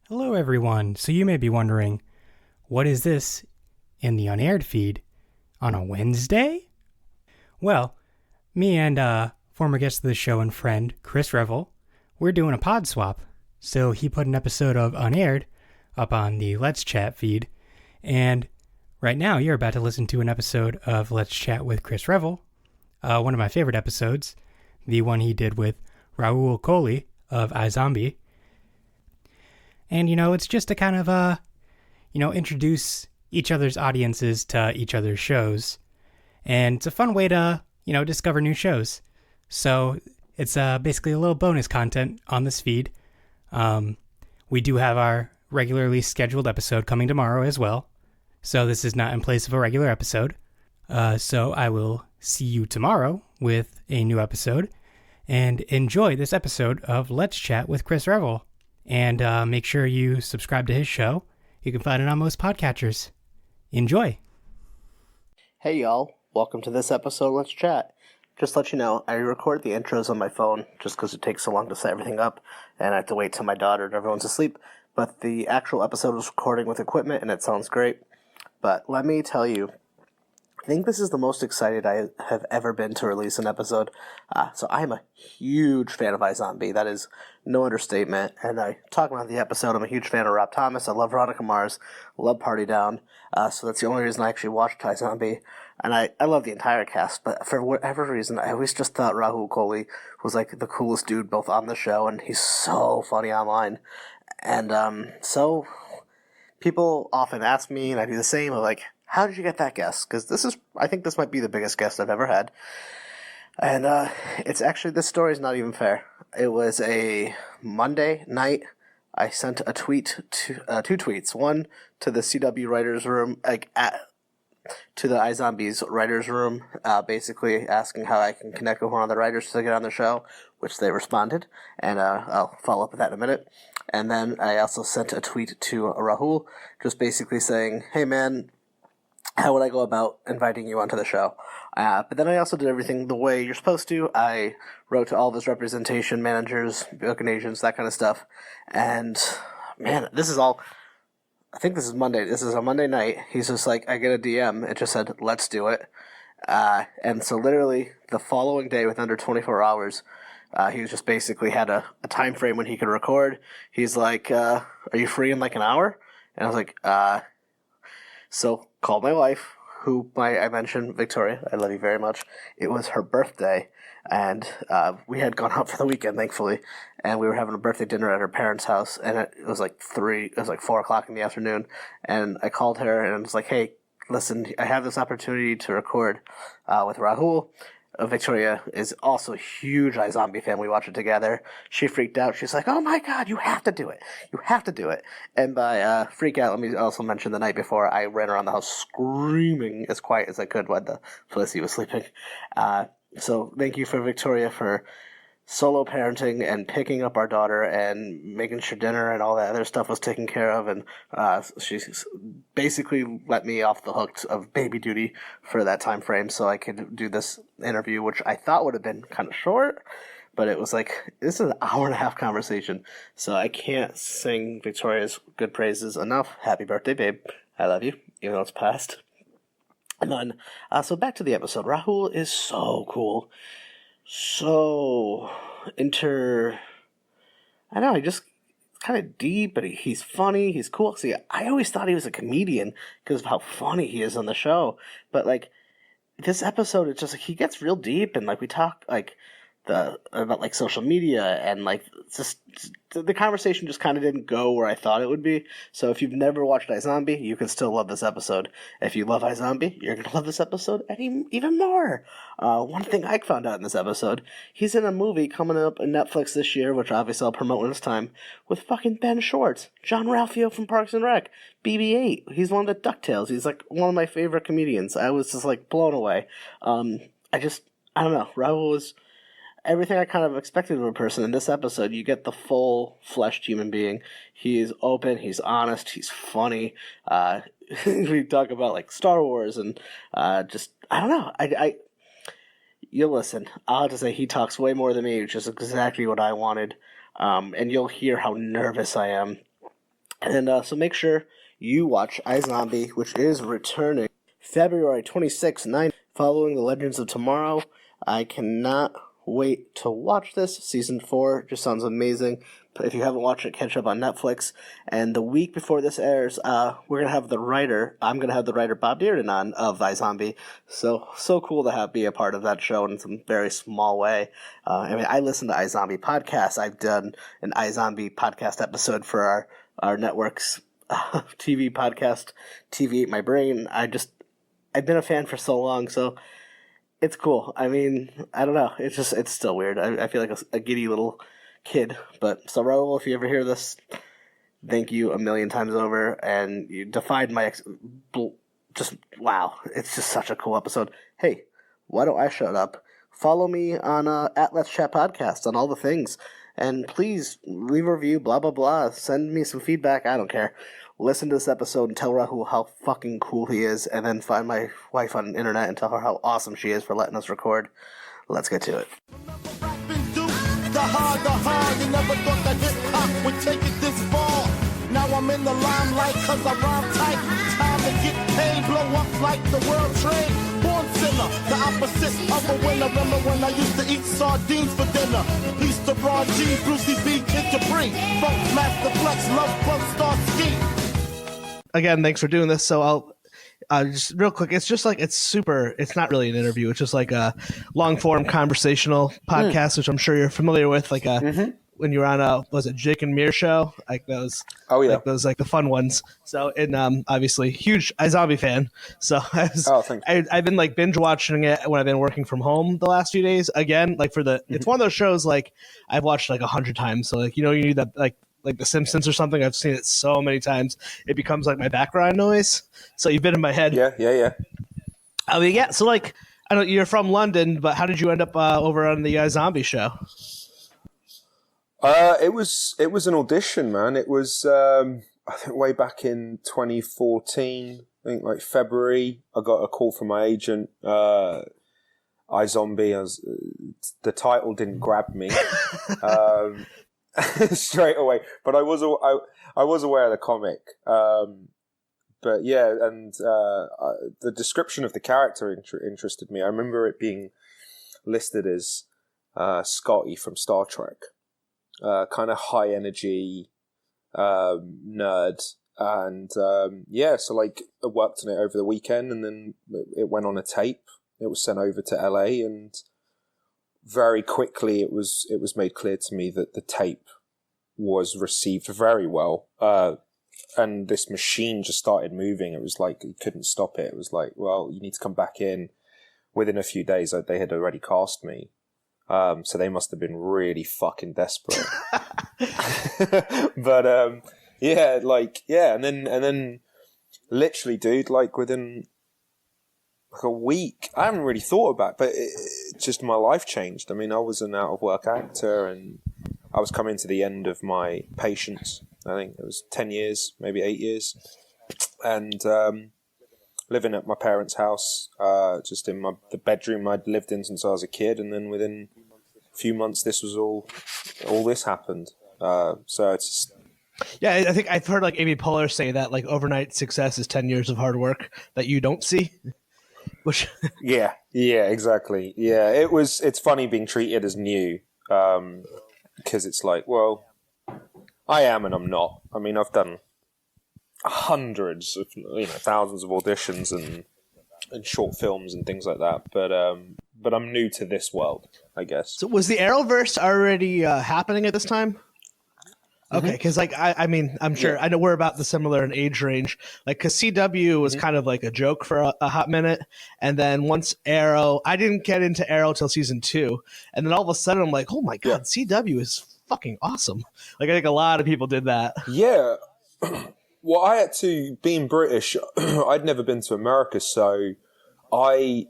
Hello, everyone. So you may be wondering, what is this in the unaired feed on a Wednesday? Well, me and former guest of the show and friend, Chris Revill, we're doing a pod swap. So he put an episode of Unaired up on the Let's Chat feed, and right now you're about to listen to an episode of Let's Chat with Chris Revill, one of my favorite episodes, the one he did with Rahul Kohli of iZombie. And, it's just to kind of, introduce each other's audiences to each other's shows. And it's a fun way to, discover new shows. So it's basically a little bonus content on this feed. We do have our regularly scheduled episode coming tomorrow as well. So this is not in place of a regular episode. So I will see you tomorrow with a new episode. And enjoy this episode of Let's Chat with Chris Revill. And make sure you subscribe to his show. You can find it on most podcatchers. Enjoy. Hey y'all, welcome to this episode of Let's Chat. Just to let you know, I record the intros on my phone just because it takes so long to set everything up, and I have to wait till my daughter and everyone's asleep. But the actual episode was recording with equipment, and it sounds great. But let me tell you, I think this is the most excited I have ever been to release an episode. So I'm a huge fan of iZombie. That is no understatement. And I talk about the episode. I'm a huge fan of Rob Thomas. I love Veronica Mars. Love Party Down. So that's the only reason I actually watched iZombie. And I love the entire cast. But for whatever reason, I always just thought Rahul Kohli was like the coolest dude both on the show. And he's so funny online. And so people often ask me, and I do the same, of like, how did you get that guest? Because I think this might be the biggest guest I've ever had. And it's actually, this story is not even fair. It was a Monday night. I sent a tweet to, two tweets. One to the CW writers room, to the iZombies writers room, basically asking how I can connect with one of the writers to get on the show, which they responded. And I'll follow up with that in a minute. And then I also sent a tweet to Rahul, just basically saying, hey man, how would I go about inviting you onto the show? But then I also did everything the way you're supposed to. I wrote to all of his representation managers, booking agents, that kind of stuff. And, man, this is all... I think this is Monday. This is a Monday night. He's just like, I get a DM. It just said, let's do it. And so literally the following day, with under 24 hours, he was just basically had a time frame when he could record. He's like, are you free in like an hour? And I was like, So called my wife, who I mentioned, Victoria. I love you very much. It was her birthday, and we had gone out for the weekend, thankfully, and we were having a birthday dinner at her parents' house, and it was like 4 o'clock in the afternoon, and I called her, and I was like, hey, listen, I have this opportunity to record with Rahul. Victoria is also a huge iZombie fan. We watch it together. She freaked out. She's like, oh my god, you have to do it. You have to do it. And by freak out, let me also mention the night before, I ran around the house screaming as quiet as I could while the Felicity was sleeping. So thank you for Victoria for solo parenting and picking up our daughter and making sure dinner and all that other stuff was taken care of, and she basically let me off the hook of baby duty for that time frame so I could do this interview, which I thought would have been kind of short, but it was like, this is an hour and a half conversation, so I can't sing Victoria's good praises enough. Happy birthday, babe. I love you, even though it's past. And then, so back to the episode. Rahul is so cool. So, I don't know, he just kind of deep, but he's funny, he's cool. See, I always thought he was a comedian because of how funny he is on the show. But, like, this episode, it's just, like, he gets real deep, and, like, we talk, like, about like social media, and like just the conversation just kind of didn't go where I thought it would be. So if you've never watched iZombie, you can still love this episode. If you love iZombie, you're gonna love this episode even more. One thing I found out in this episode, he's in a movie coming up on Netflix this year, which obviously I'll promote when it's time, with fucking Ben Schwartz, John Ralphio from Parks and Rec, BB-8. He's one of the DuckTales. He's like one of my favorite comedians. I was just like blown away. I don't know. Rahul was everything I kind of expected of a person. In this episode, you get the full-fleshed human being. He's open, he's honest, he's funny. We talk about, like, Star Wars and just, I don't know. You'll listen. I'll have to say he talks way more than me, which is exactly what I wanted. And you'll hear how nervous I am And so make sure you watch iZombie, which is returning February 26th, 9, following the Legends of Tomorrow. I cannot wait to watch this. Season 4 just sounds amazing. If you haven't watched it, catch up on Netflix. And the week before this airs, I'm going to have the writer Bob Dearden on of iZombie. So cool to be a part of that show in some very small way. I listen to iZombie podcasts. I've done an iZombie podcast episode for our network's TV podcast, TV Ate My Brain. I've been a fan for so long, so it's cool. I don't know. It's still weird. I feel like a giddy little kid. But so Rahul, if you ever hear this, thank you a million times over, and you defied my just wow. It's just such a cool episode. Hey, why don't I shut up? Follow me on at Let's Chat Podcast on all the things, and please leave a review. Blah blah blah. Send me some feedback. I don't care. Listen to this episode and tell Rahul how fucking cool he is, and then find my wife on the internet and tell her how awesome she is for letting us record. Let's get to it. The hard, you never thought that hip-hop would take it this far. Now I'm in the limelight cause I rhyme tight. Time to get paid, blow up like the world trade. Born sinner, the opposite of a winner. Remember when I used to eat sardines for dinner? Peace to Ron G, Brucey B, Kid Capri. Funk, Master Flex, Love Bug, Star Ski. Again, thanks for doing this. So I'll just real quick. It's just like it's not really an interview. It's just like a long form conversational podcast, which I'm sure you're familiar with. Like when you were on was it Jake and Mir show? Like those. Oh yeah, like those like the fun ones. So and obviously huge iZombie fan. So I've been like binge watching it when I've been working from home the last few days. Again, like it's one of those shows like I've watched like 100 times. So like you need that like The Simpsons or something. I've seen it so many times. It becomes like my background noise. So you've been in my head. Yeah. Yeah. So like, I don't. You're from London, but how did you end up over on the iZombie show? It was an audition, man. It was I think way back in 2014. I think like February. I got a call from my agent. iZombie. The title didn't grab me. Straight away, but I was aware of the comic, but yeah, and the description of the character interested me. I remember it being listed as Scotty from Star Trek, kind of high energy nerd, and so like I worked on it over the weekend, and then it went on a tape. It was sent over to LA, and very quickly it was made clear to me that the tape was received very well, and this machine just started moving. It was like you couldn't stop it. It was like, well, you need to come back in. Within a few days they had already cast me, so they must have been really fucking desperate. But and then literally, dude, like within like a week, I haven't really thought about it, but just my life changed. I mean, I was an out-of-work actor, and I was coming to the end of my patience. I think it was 10 years, maybe 8 years. And living at my parents' house, just in the bedroom I'd lived in since I was a kid. And then within a few months, this was all this happened. So it's just... Yeah, I think I've heard like Amy Poehler say that like overnight success is 10 years of hard work that you don't see. Which yeah, exactly. Yeah, it's funny being treated as new, because it's like, well, I am and I'm not. I mean, I've done hundreds of, thousands of auditions and short films and things like that, but I'm new to this world, I guess. So was the Arrowverse already happening at this time? Okay, because like I'm sure I know we're about the similar in age range. Like, because CW was kind of like a joke for a hot minute, and then once Arrow, I didn't get into Arrow till season 2, and then all of a sudden I'm like, oh my god, CW is fucking awesome. Like, I think a lot of people did that. Yeah. Well, I had to, being British, I'd never been to America, so I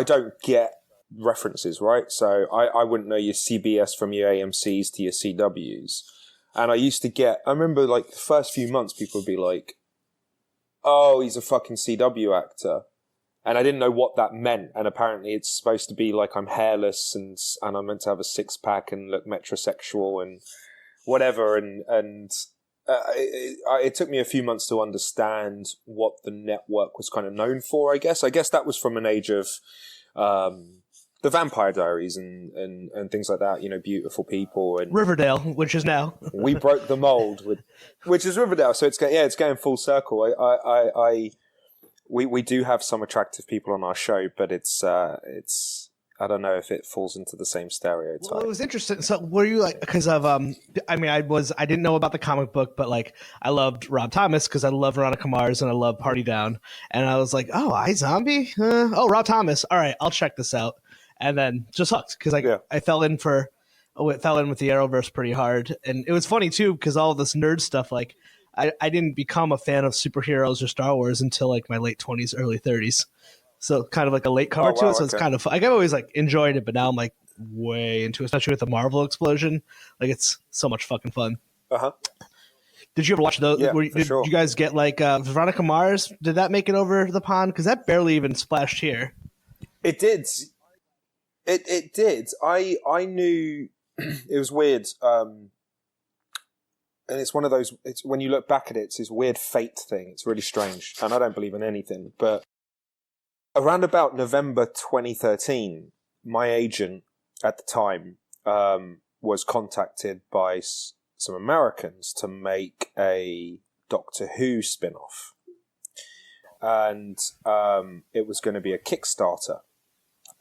don't get references, right? So I wouldn't know your CBS from your AMCs to your CWs. And I remember like the first few months, people would be like, oh, he's a fucking CW actor. And I didn't know what that meant. And apparently it's supposed to be like I'm hairless and I'm meant to have a 6-pack and look metrosexual and whatever. And it took me a few months to understand what the network was kind of known for, I guess. I guess that was from an age of the Vampire Diaries and things like that, Beautiful People. And Riverdale, which is now. we broke the mold, which is Riverdale. So it's going full circle. We do have some attractive people on our show, but it's I don't know if it falls into the same stereotype. Well, it was interesting. So were you like, because of, I didn't know about the comic book, but like I loved Rob Thomas because I love Veronica Mars and I love Party Down. And I was like, oh, iZombie? Rob Thomas. All right, I'll check this out. And then just hooked because I fell in with the Arrowverse pretty hard. And it was funny too, because all this nerd stuff, like I didn't become a fan of superheroes or Star Wars until like my late 20s, early 30s. So kind of like a late comer to it. So it's kind of fun. Like I've always like enjoyed it, but now I'm like way into it, especially with the Marvel explosion. Like it's so much fucking fun. Uh-huh. Did you ever watch those? Yeah, Did you guys get like Veronica Mars? Did that make it over the pond? Because that barely even splashed here. It did. It did. I knew it was weird. And it's one of those, it's when you look back at it, it's this weird fate thing. It's really strange. And I don't believe in anything, but around about November 2013, my agent at the time was contacted by some Americans to make a Doctor Who spin-off. And it was going to be a Kickstarter.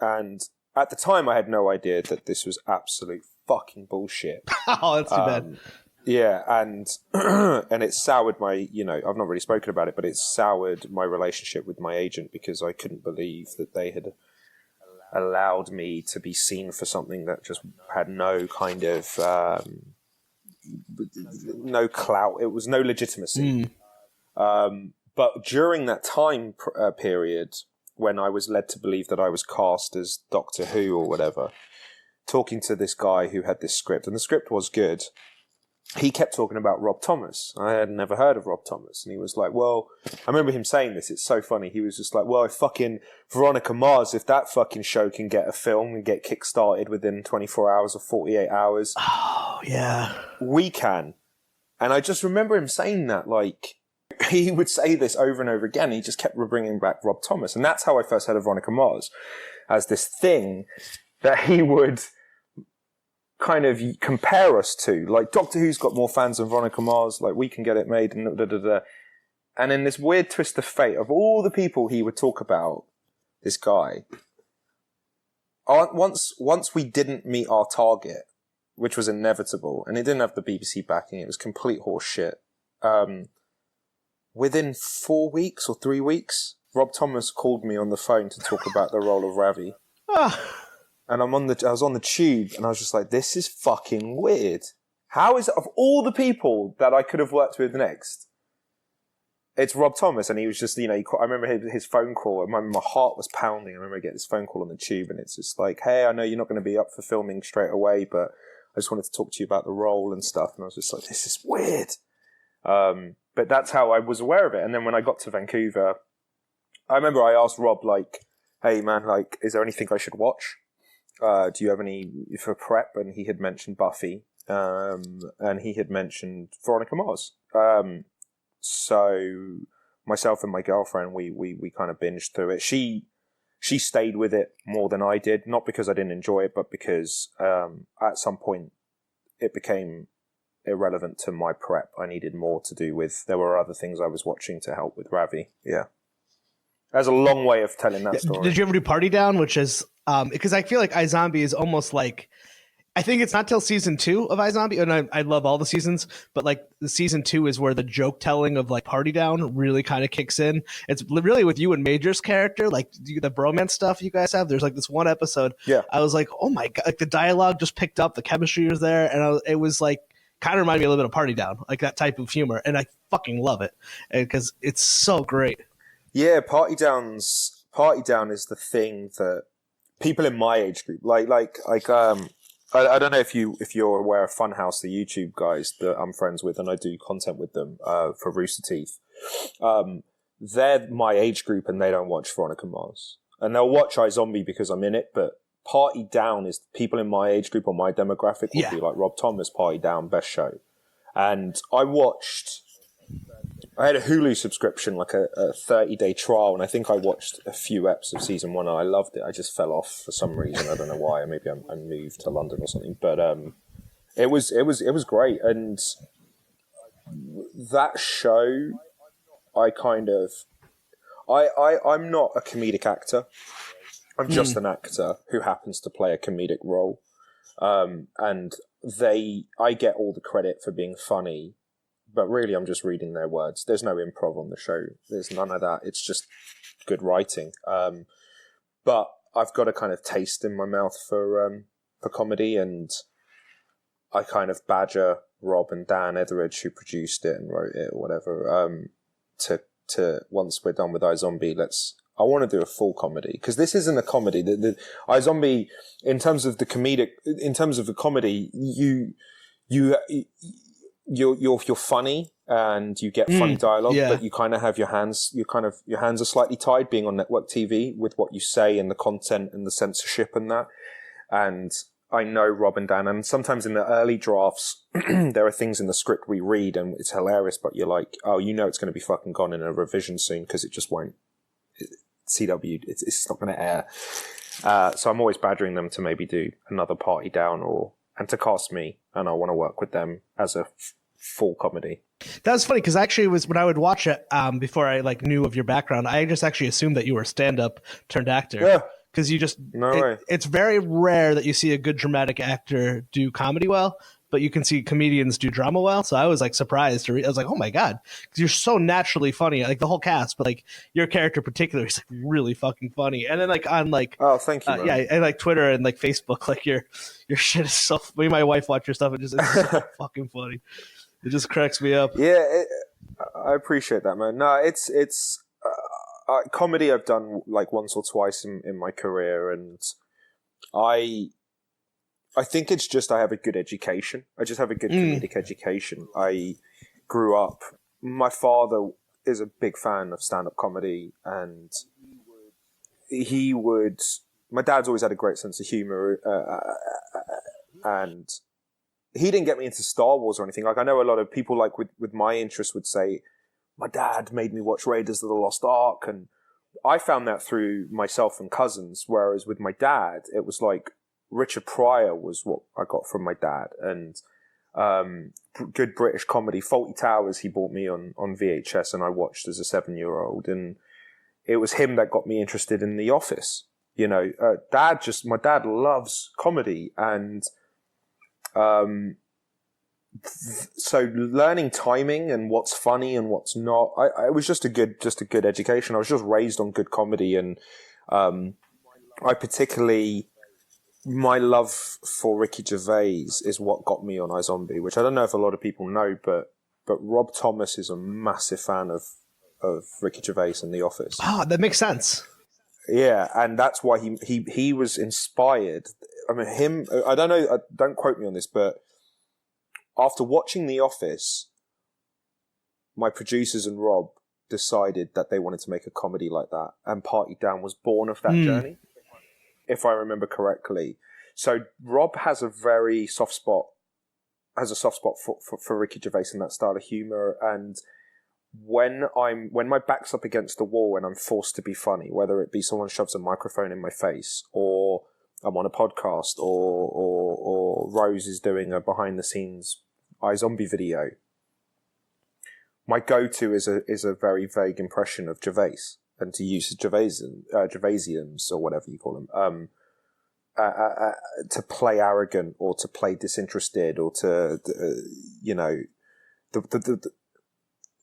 And at the time, I had no idea that this was absolute fucking bullshit. Oh, that's too bad. Yeah, and and it soured my, I've not really spoken about it, but it soured my relationship with my agent because I couldn't believe that they had allowed me to be seen for something that just had no kind of, no clout. It was no legitimacy. But during that time period, when I was led to believe that I was cast as Doctor Who or whatever, talking to this guy who had this script, and the script was good, he kept talking about Rob Thomas. I had never heard of Rob Thomas. And he was like, well, I remember him saying this. It's so funny. He was just like, well, if fucking Veronica Mars, if that fucking show can get a film and get kickstarted within 24 hours or 48 hours. Oh, yeah. We can. And I just remember him saying that, like, he would say this over and over again. He just kept bringing back Rob Thomas. And that's how I first heard of Veronica Mars, as this thing that he would kind of compare us to. Like, Doctor Who's got more fans than Veronica Mars, like, we can get it made, and da-da-da-da. And in this weird twist of fate, of all the people he would talk about, this guy, once we didn't meet our target, which was inevitable, and it didn't have the BBC backing, it was complete horse shit. Within 4 weeks or 3 weeks, Rob Thomas called me on the phone to talk about the role of Ravi. And I was on the tube, and I was just like, this is fucking weird. How is it, of all the people that I could have worked with next, it's Rob Thomas? And he was just, I remember his phone call, and my heart was pounding. I remember getting this phone call on the tube, and it's just like, hey, I know you're not going to be up for filming straight away, but I just wanted to talk to you about the role and stuff. And I was just like, this is weird. But that's how I was aware of it. And then when I got to Vancouver, I remember I asked Rob, like, hey man, like, is there anything I should watch? Do you have any for prep? And he had mentioned Buffy, and he had mentioned Veronica Mars. So myself and my girlfriend, we kind of binged through it. She stayed with it more than I did, not because I didn't enjoy it, but because at some point it became irrelevant to my prep. I needed more to do with, there were other things I was watching to help with Ravi. Yeah. That's a long way of telling that story. Did you ever do Party Down, which is, because I feel like iZombie is almost like, I think it's not till season 2 of iZombie, and I love all the seasons, but like the season 2 is where the joke telling of like Party Down really kind of kicks in. It's really with you and Major's character, like the bromance stuff you guys have. There's like this one episode. Yeah. I was like, oh my God, like the dialogue just picked up, the chemistry was there, and it was like, kind of reminded me a little bit of Party Down, like that type of humor, and I fucking love it because it's so great. Yeah, Party Down is the thing that people in my age group I don't know if you're aware of Funhouse, the YouTube guys that I'm friends with, and I do content with them for Rooster Teeth. They're my age group, and they don't watch Veronica Mars, and they'll watch iZombie because I'm in it, but Party Down is people in my age group or my demographic would be like Rob Thomas, Party Down, best show. And I had a Hulu subscription, like a 30-day trial, and I think I watched a few eps of season 1, and I loved it. I just fell off for some reason. I don't know why. Maybe I moved to London or something. But it was great. And that show, I'm not a comedic actor. I'm just an actor who happens to play a comedic role. And I get all the credit for being funny. But really, I'm just reading their words. There's no improv on the show. There's none of that. It's just good writing. But I've got a kind of taste in my mouth for comedy, and I kind of badger Rob and Dan Etheridge, who produced it and wrote it or whatever, to once we're done with iZombie, I want to do a full comedy, because this isn't a comedy. The iZombie, in terms of the comedy, you're funny and you get funny dialogue, but you kind of have your hands are slightly tied, being on network TV, with what you say and the content and the censorship and that. And I know Rob and Dan, and sometimes in the early drafts, there are things in the script we read and it's hilarious, but you're like, oh, it's going to be fucking gone in a revision soon, because it just won't. CW, it's not going to air. So I'm always badgering them to maybe do another Party Down and to cast me, and I want to work with them as a full comedy. That's funny, because actually when I would watch it, before I knew of your background, I just actually assumed that you were stand-up turned actor. Yeah. Because way. It's very rare that you see a good dramatic actor do comedy well, but you can see comedians do drama well. So I was surprised. I was like, oh my God, because you're so naturally funny, the whole cast, but your character in particular is really fucking funny. And then on oh, thank you, man. and Twitter and Facebook, your shit is so. Me and my wife watch your stuff, and it's so fucking funny. It just cracks me up. Yeah, I appreciate that, man. No, it's comedy I've done once or twice in my career, and I think it's just I have a good education. I just have a good comedic education. I grew up. My father is a big fan of stand-up comedy, and my dad's always had a great sense of humor, and he didn't get me into Star Wars or anything. I know a lot of people with my interest would say, my dad made me watch Raiders of the Lost Ark, and I found that through myself and cousins, whereas with my dad, it was Richard Pryor was what I got from my dad, and good British comedy. Fawlty Towers he bought me on VHS, and I watched as a 7-year-old, and it was him that got me interested in The Office. My dad loves comedy, and so learning timing and what's funny and what's not, it was just a good education. I was just raised on good comedy, and I particularly, my love for Ricky Gervais is what got me on iZombie, which I don't know if a lot of people know, but Rob Thomas is a massive fan of Ricky Gervais and The Office. Oh, that makes sense. Yeah, and that's why he was inspired. I mean, I don't know, don't quote me on this, but after watching The Office, my producers and Rob decided that they wanted to make a comedy like that, and Party Down was born of that journey, if I remember correctly. So Rob has a very soft spot, for Ricky Gervais and that style of humor. And when my back's up against the wall and I'm forced to be funny, whether it be someone shoves a microphone in my face, or I'm on a podcast, or Rose is doing a behind the scenes iZombie video, my go-to is a very vague impression of Gervais, and to use Gervaisians or whatever you call them, to play arrogant or to play disinterested, or to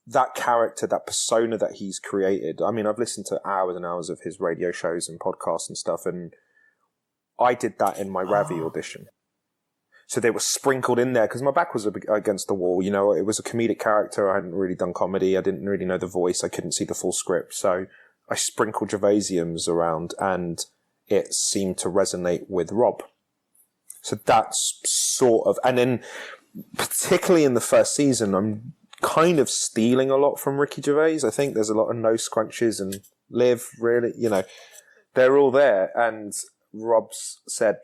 that character, that persona that he's created. I mean, I've listened to hours and hours of his radio shows and podcasts and stuff, and I did that in my Ravi audition. So they were sprinkled in there because my back was against the wall. It was a comedic character. I hadn't really done comedy. I didn't really know the voice. I couldn't see the full script. So I sprinkled Gervaisiums around, and it seemed to resonate with Rob. So that's sort of, and then particularly in the first season, I'm kind of stealing a lot from Ricky Gervais. I think there's a lot of nose scrunches and Liv, really, they're all there. And Rob's said,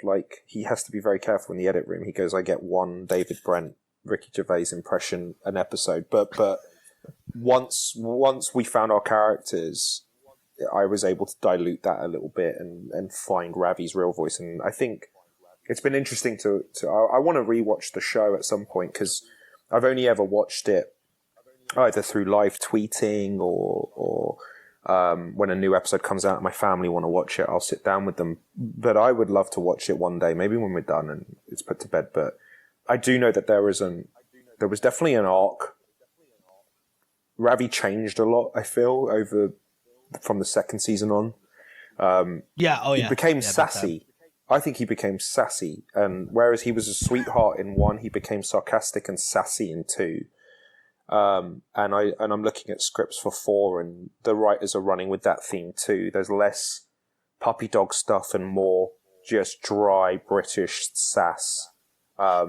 he has to be very careful in the edit room. He goes, I get one David Brent Ricky Gervais impression an episode, but once we found our characters, I was able to dilute that a little bit and find Ravi's real voice. And I think it's been interesting to I want to rewatch the show at some point, because I've only ever watched it either through live tweeting or when a new episode comes out and my family want to watch it, I'll sit down with them. But I would love to watch it one day, maybe when we're done and it's put to bed. But I do know that there was definitely an arc. Ravi changed a lot, I feel, from the second season on. He became sassy. I think he became sassy, and whereas he was a sweetheart in 1, he became sarcastic and sassy in 2. And I'm looking at scripts for 4, and the writers are running with that theme too. There's less puppy dog stuff and more just dry British sass.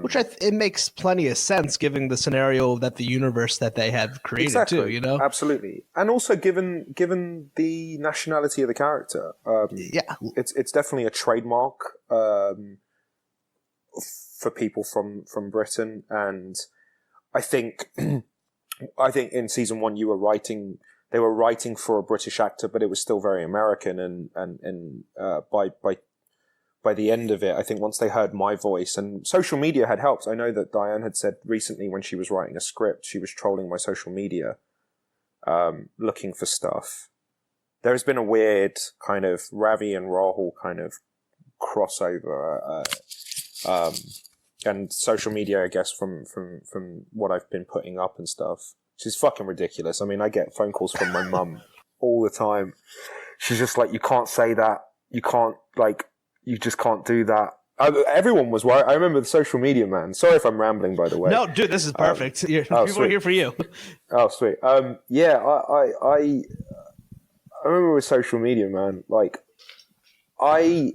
Which it makes plenty of sense given the scenario that the universe that they have created too, you know? Absolutely. And also given the nationality of the character. It's definitely a trademark for people from Britain. And I think in season 1 they were writing for a British actor, but it was still very American, and by the end of it, I think once they heard my voice, and social media had helped. I know that Diane had said recently when she was writing a script, she was trolling my social media, looking for stuff. There's been a weird kind of Ravi and Rahul kind of crossover, and social media, I guess, from what I've been putting up and stuff, which is fucking ridiculous. I mean, I get phone calls from my mum all the time. She's just like, you can't say that. You can't, like, you just can't do that. Everyone was worried. I remember the social media man. Sorry if I'm rambling, by the way. No, dude, this is perfect. People are here for you. Oh, sweet. I remember with social media, man. Like, I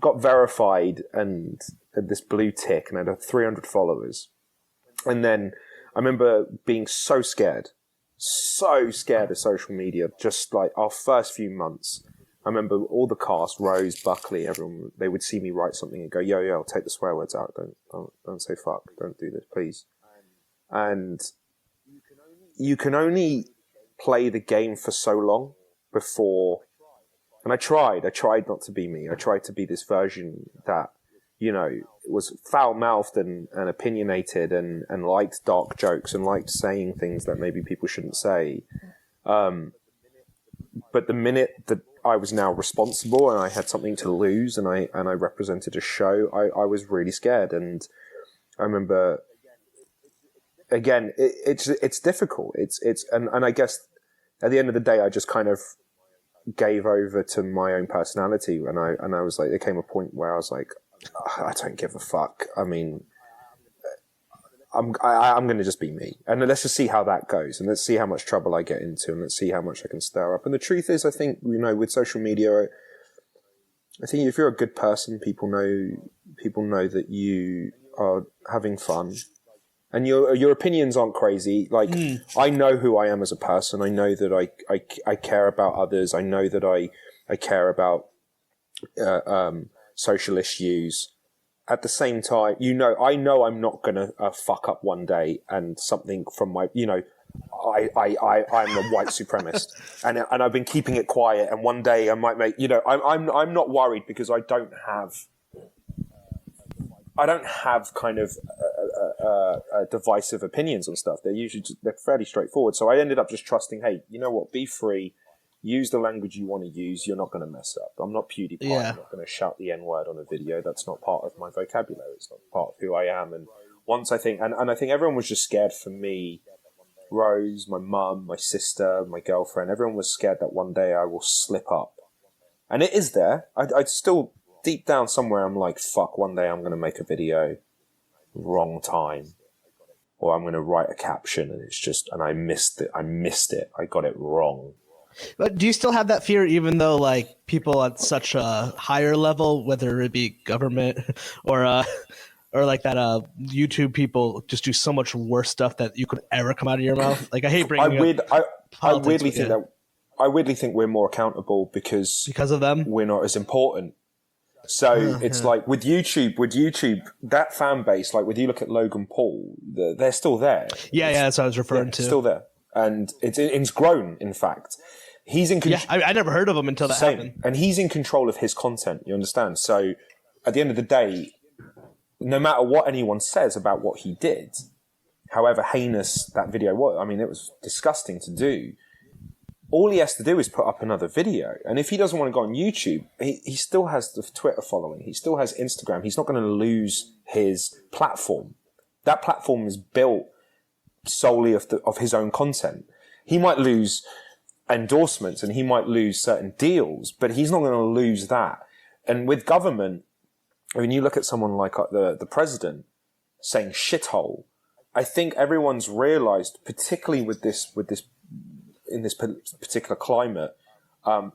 got verified and had this blue tick, and I had 300 followers. And then I remember being so scared of social media. Just like our first few months, I remember all the cast, Rose, Buckley, everyone, they would see me write something and go, yo, take the swear words out. Don't say fuck. Don't do this, please. And you can only play the game for so long before. And I tried not to be me. I tried to be this version that, you know, was foul-mouthed and opinionated and liked dark jokes and liked saying things that maybe people shouldn't say. But the minute that I was now responsible and I had something to lose and I represented a show, I was really scared. And I remember, again, it's difficult. And I guess at the end of the day, I just kind of gave over to my own personality, and I was like, there came a point where I was like, I don't give a fuck. I mean, I'm going to just be me, and let's just see how that goes, and let's see how much trouble I get into, and let's see how much I can stir up. And the truth is, I think, you know, with social media, I think if you're a good person, people know that you are having fun. And your opinions aren't crazy. Like, I know who I am as a person. I know that I care about others. I know that I care about social issues. At the same time, I know I'm not gonna fuck up one day and something from my, you know, I'm a white supremacist, and I've been keeping it quiet. And one day I might make, you know, I'm not worried because I don't have kind of divisive opinions on stuff. They're fairly straightforward. So I ended up just trusting, hey, you know what? Be free. Use the language you want to use. You're not going to mess up. I'm not PewDiePie. Yeah. I'm not going to shout the N-word on a video. That's not part of my vocabulary. It's not part of who I am. And once I think, and I think everyone was just scared for me. Rose, my mum, my sister, my girlfriend, everyone was scared that one day I will slip up. And it is there. I still, deep down somewhere, I'm like, fuck, one day I'm going to make a video. Wrong time. Or I'm going to write a caption and it's just, and I missed it. I got it wrong. But do you still have that fear, even though like people at such a higher level, whether it be government or like that YouTube people, just do so much worse stuff that you could ever come out of your mouth? Like, I hate bringing I weirdly think we're more accountable because of them. We're not as important. So it's like with YouTube, that fan base, like when you look at Logan Paul, they're still there. Yeah, that's what I was referring to. Still there. And it's grown, in fact. He's in control. Yeah, I never heard of him until that happened. And he's in control of his content, you understand? So at the end of the day, no matter what anyone says about what he did, however heinous that video was, I mean, it was disgusting to do. All he has to do is put up another video. And if he doesn't want to go on YouTube, he still has the Twitter following. He still has Instagram. He's not going to lose his platform. That platform is built solely of his own content. He might lose endorsements and he might lose certain deals, but he's not going to lose that. And with government, when you look at someone like the president saying shithole, I think everyone's realized, particularly with this in this particular climate,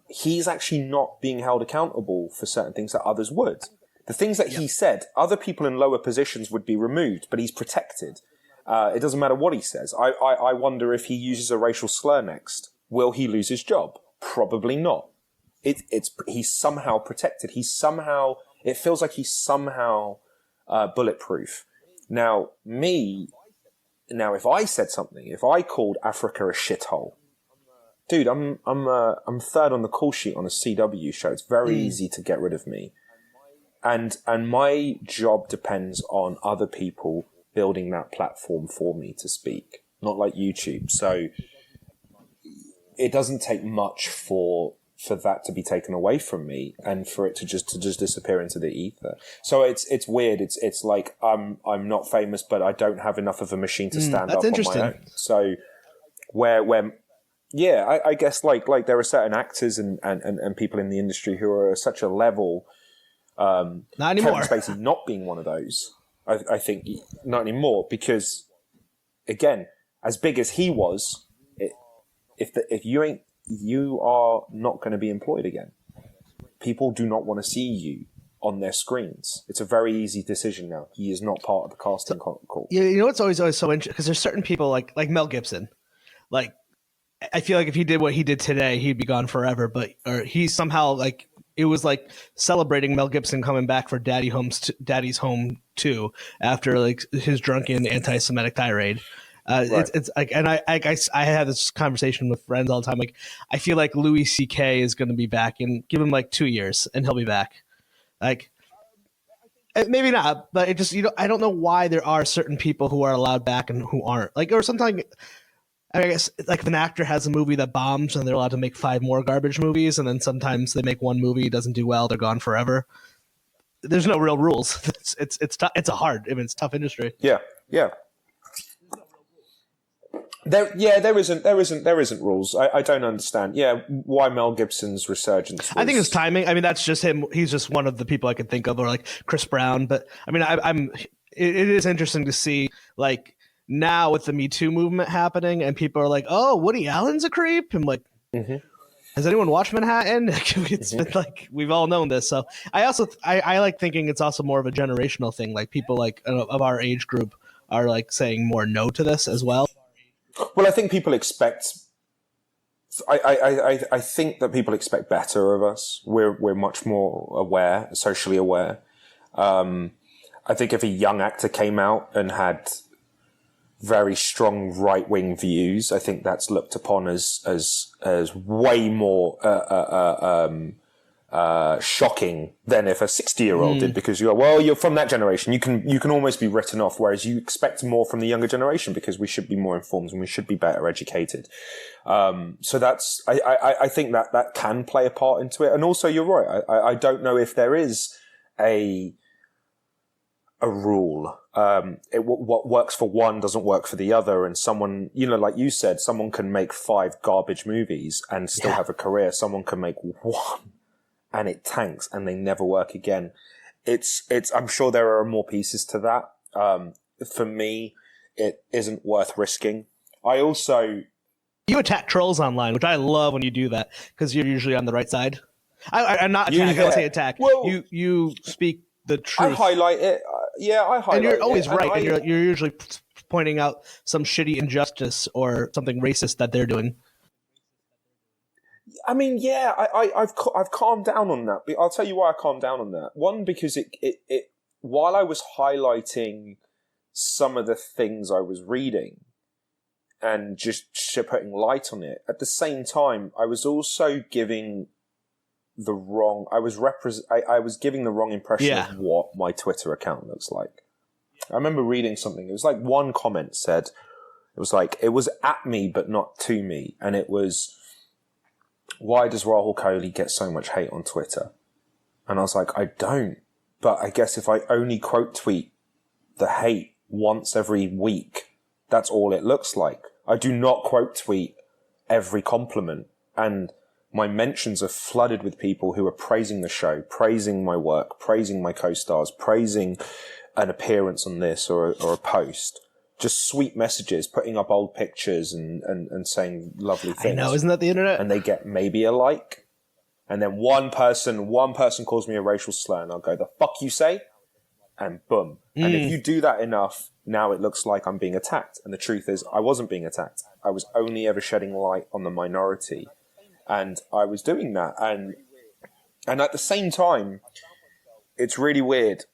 he's actually not being held accountable for certain things that others would. The things that he said, other people in lower positions would be removed, but he's protected. It doesn't matter what he says. I wonder if he uses a racial slur next. Will he lose his job? Probably not. He's somehow protected. It feels like he's somehow bulletproof. Now, if I said something, if I called Africa a shithole, dude, I'm third on the call sheet on a CW show. It's very easy to get rid of me. And my job depends on other people building that platform for me to speak, not like YouTube. So it doesn't take much for that to be taken away from me and for it to just disappear into the ether. So it's weird. It's like I'm not famous, but I don't have enough of a machine to stand up on my own. So I guess like there are certain actors and people in the industry who are at such a level. Not anymore. Kevin Spacey not being one of those. I think not anymore, because again, as big as he was, if you are not going to be employed again. People do not want to see you on their screens. It's a very easy decision now. He is not part of the casting call. You know what's always so interesting, because there's certain people like Mel Gibson. Like, I feel like if he did what he did today, he'd be gone forever. Or he somehow, like, it was like celebrating Mel Gibson coming back for Daddy's Home 2 after like his drunken anti-Semitic tirade. Right. It's like, and I have this conversation with friends all the time. Like, I feel like Louis C.K. is going to be back, and give him like 2 years and he'll be back. Like, maybe not, but it just, I don't know why there are certain people who are allowed back and who aren't. Like, or sometimes, I guess, like if an actor has a movie that bombs and they're allowed to make 5 more garbage movies, and then sometimes they make one movie, doesn't do well, they're gone forever. There's no real rules. It's tough. It's a tough industry. Yeah. There isn't rules. I don't understand. Yeah, why Mel Gibson's resurgence? I think it's timing. I mean, that's just him. He's just one of the people I could think of, or like Chris Brown. But I mean, it is interesting to see, like, now with the Me Too movement happening, and people are like, "Oh, Woody Allen's a creep." I'm like, has anyone watched Manhattan? It's been like, we've all known this. So I like thinking it's also more of a generational thing. Like, people like of our age group are like saying more no to this as well. Well, I think people expect. I think that people expect better of us. We're much more aware, socially aware. I think if a young actor came out and had very strong right-wing views, I think that's looked upon as way more shocking than if a 60-year-old did, because you're from that generation. You can almost be written off, whereas you expect more from the younger generation because we should be more informed and we should be better educated. So that's I think that can play a part into it. And also, you're right. I don't know if there is a rule. What works for one doesn't work for the other, and someone, like you said, someone can make 5 garbage movies and still have a career. Someone can make 1 and it tanks and they never work again. I'm sure there are more pieces to that. For me, it isn't worth risking. You attack trolls online, which I love when you do that, because you're usually on the right side. I'm not attack. I don't say attack. Well, you speak the truth. I highlight it. I highlight it. And you're always right. And you're usually pointing out some shitty injustice or something racist that they're doing. I mean, yeah, I've calmed down on that. But I'll tell you why I calmed down on that. One, because it while I was highlighting some of the things I was reading and just putting light on it, at the same time, I was also giving the wrong. I was giving the wrong impression of what my Twitter account looks like. I remember reading something. It was like one comment said, it was like, it was at me but not to me, and it was, why does Rahul Kohli get so much hate on Twitter? And I was like, I don't. But I guess if I only quote tweet the hate once every week, that's all it looks like. I do not quote tweet every compliment. And my mentions are flooded with people who are praising the show, praising my work, praising my co-stars, praising an appearance on this or a post. Just sweet messages, putting up old pictures and saying lovely things. I know, isn't that the internet? And they get maybe a like. And then one person calls me a racial slur, and I'll go, the fuck you say? And boom. And if you do that enough, now it looks like I'm being attacked. And the truth is, I wasn't being attacked. I was only ever shedding light on the minority. And I was doing that. And at the same time, it's really weird.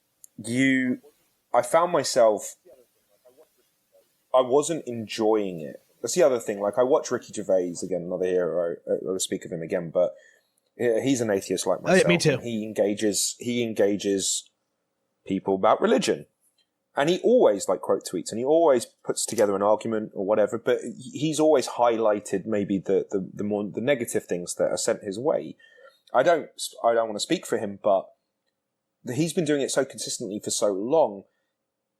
I found myself, I wasn't enjoying it. That's the other thing. Like, I watch Ricky Gervais, again, another hero. I'll speak of him again, but he's an atheist like myself. Oh, yeah, me too. And he engages people about religion. And he always quote tweets, and he always puts together an argument or whatever, but he's always highlighted maybe the negative things that are sent his way. I don't want to speak for him, but he's been doing it so consistently for so long,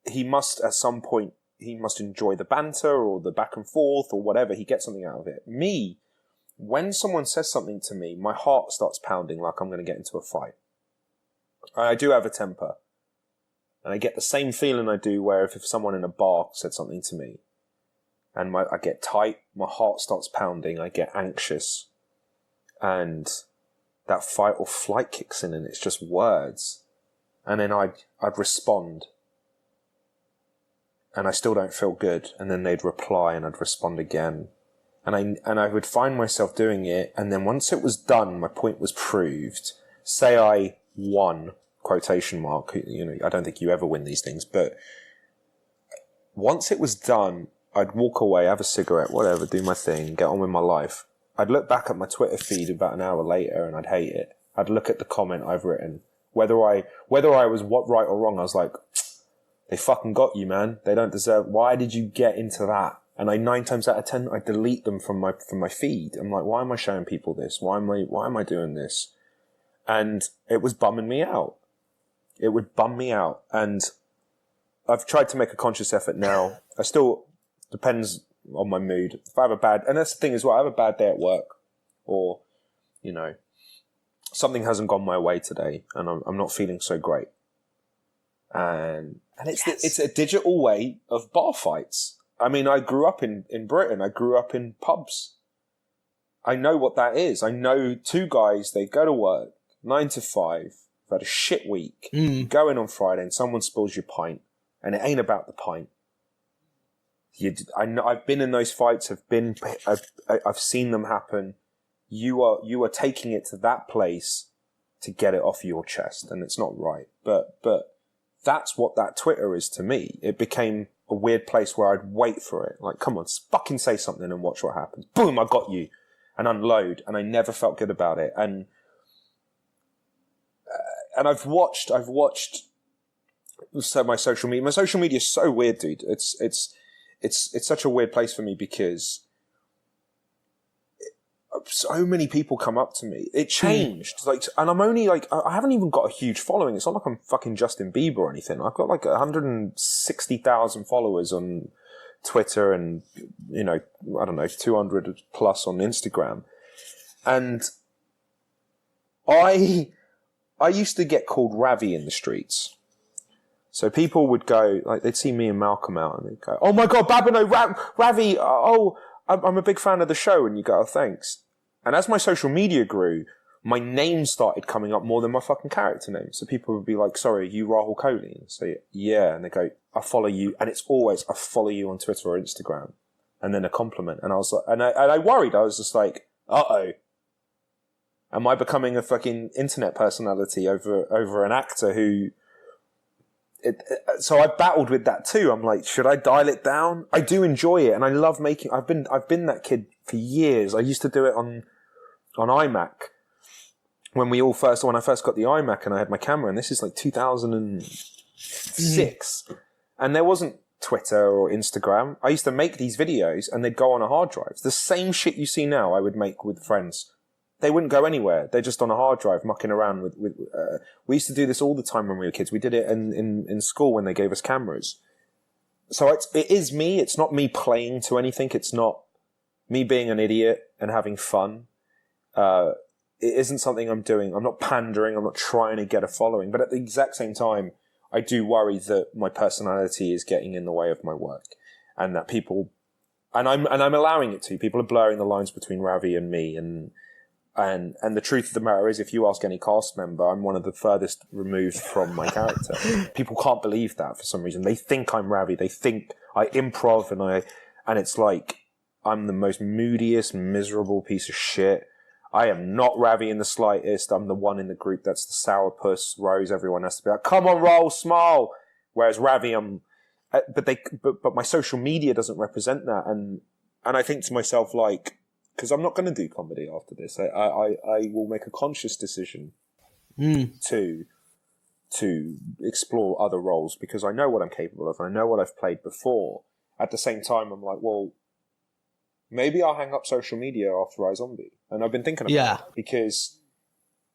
he must at some point, he must enjoy the banter or the back and forth or whatever. He gets something out of it. Me, when someone says something to me, my heart starts pounding like I'm going to get into a fight. I do have a temper. And I get the same feeling I do where if someone in a bar said something to me and I get tight, my heart starts pounding, I get anxious, and that fight or flight kicks in, and it's just words. And then I'd respond. And I still don't feel good. And then they'd reply and I'd respond again. And I would find myself doing it. And then once it was done, my point was proved. Say I won, quotation mark, I don't think you ever win these things, but once it was done, I'd walk away, have a cigarette, whatever, do my thing, get on with my life. I'd look back at my Twitter feed about an hour later and I'd hate it. I'd look at the comment I've written. Whether I was right or wrong, I was like, they fucking got you, man. They don't deserve. Why did you get into that? And 9 times out of 10, I delete them from my feed. I'm like, why am I showing people this? Why am I doing this? And it was bumming me out. It would bum me out. And I've tried to make a conscious effort now. I still, depends on my mood. If I have and that's the thing as well, I have a bad day at work, or, something hasn't gone my way today and I'm not feeling so great. And it's a digital way of bar fights. I mean, I grew up in Britain. I grew up in pubs. I know what that is. I know 2 guys, they go to work 9 to 5. I've had a shit week. You go in on Friday and someone spills your pint, and it ain't about the pint. I've been in those fights. I've seen them happen. You are taking it to that place to get it off your chest, and it's not right. But that's what that Twitter is to me. It became a weird place where I'd wait for it. Like, come on, fucking say something and watch what happens. Boom, I got you, and unload. And I never felt good about it. And I've watched. So my social media is so weird, dude. It's such a weird place for me because so many people come up to me. It changed. And I'm only I haven't even got a huge following. It's not like I'm fucking Justin Bieber or anything. I've got 160,000 followers on Twitter and, I don't know, 200 plus on Instagram. And I used to get called Ravi in the streets. So people would go, they'd see me and Malcolm out and they'd go, oh my God, Babino, Ravi, oh, I'm a big fan of the show. And you go, oh, thanks. And as my social media grew, my name started coming up more than my fucking character name. So people would be like, sorry, are you Rahul Kohli? And I say, yeah. And they go, I follow you. And it's always, I follow you on Twitter or Instagram. And then a compliment. And I was like, and I worried. I was just like, uh-oh. Am I becoming a fucking internet personality over an actor who? So I battled with that too. I'm like, should I dial it down? I do enjoy it, and I love making. I've been that kid for years. I used to do it on iMac when I first got the iMac and I had my camera, and this is like 2006, and there wasn't Twitter or Instagram. I used to make these videos, and they'd go on a hard drive. The same shit you see now, I would make with friends. They wouldn't go anywhere. They're just on a hard drive mucking around with we used to do this all the time when we were kids. We did it in school when they gave us cameras. So it is me. It's not me playing to anything. It's not me being an idiot and having fun. It isn't something I'm doing. I'm not pandering. I'm not trying to get a following. But at the exact same time, I do worry that my personality is getting in the way of my work, and that people, and I'm allowing it to. People are blurring the lines between Ravi and me, and the truth of the matter is, if you ask any cast member, I'm one of the furthest removed from my character. People can't believe that for some reason. They think I'm Ravi. They think I improv, and it's like I'm the most moodiest, miserable piece of shit. I am not Ravi in the slightest. I'm the one in the group that's the sourpuss rose. Everyone has to be like, come on, roll, smile. Whereas Ravi, but my social media doesn't represent that. And I think to myself, like, because I'm not going to do comedy after this. I will make a conscious decision to explore other roles, because I know what I'm capable of. I know what I've played before. At the same time, I'm like, well, maybe I'll hang up social media after iZombie. And I've been thinking about it, because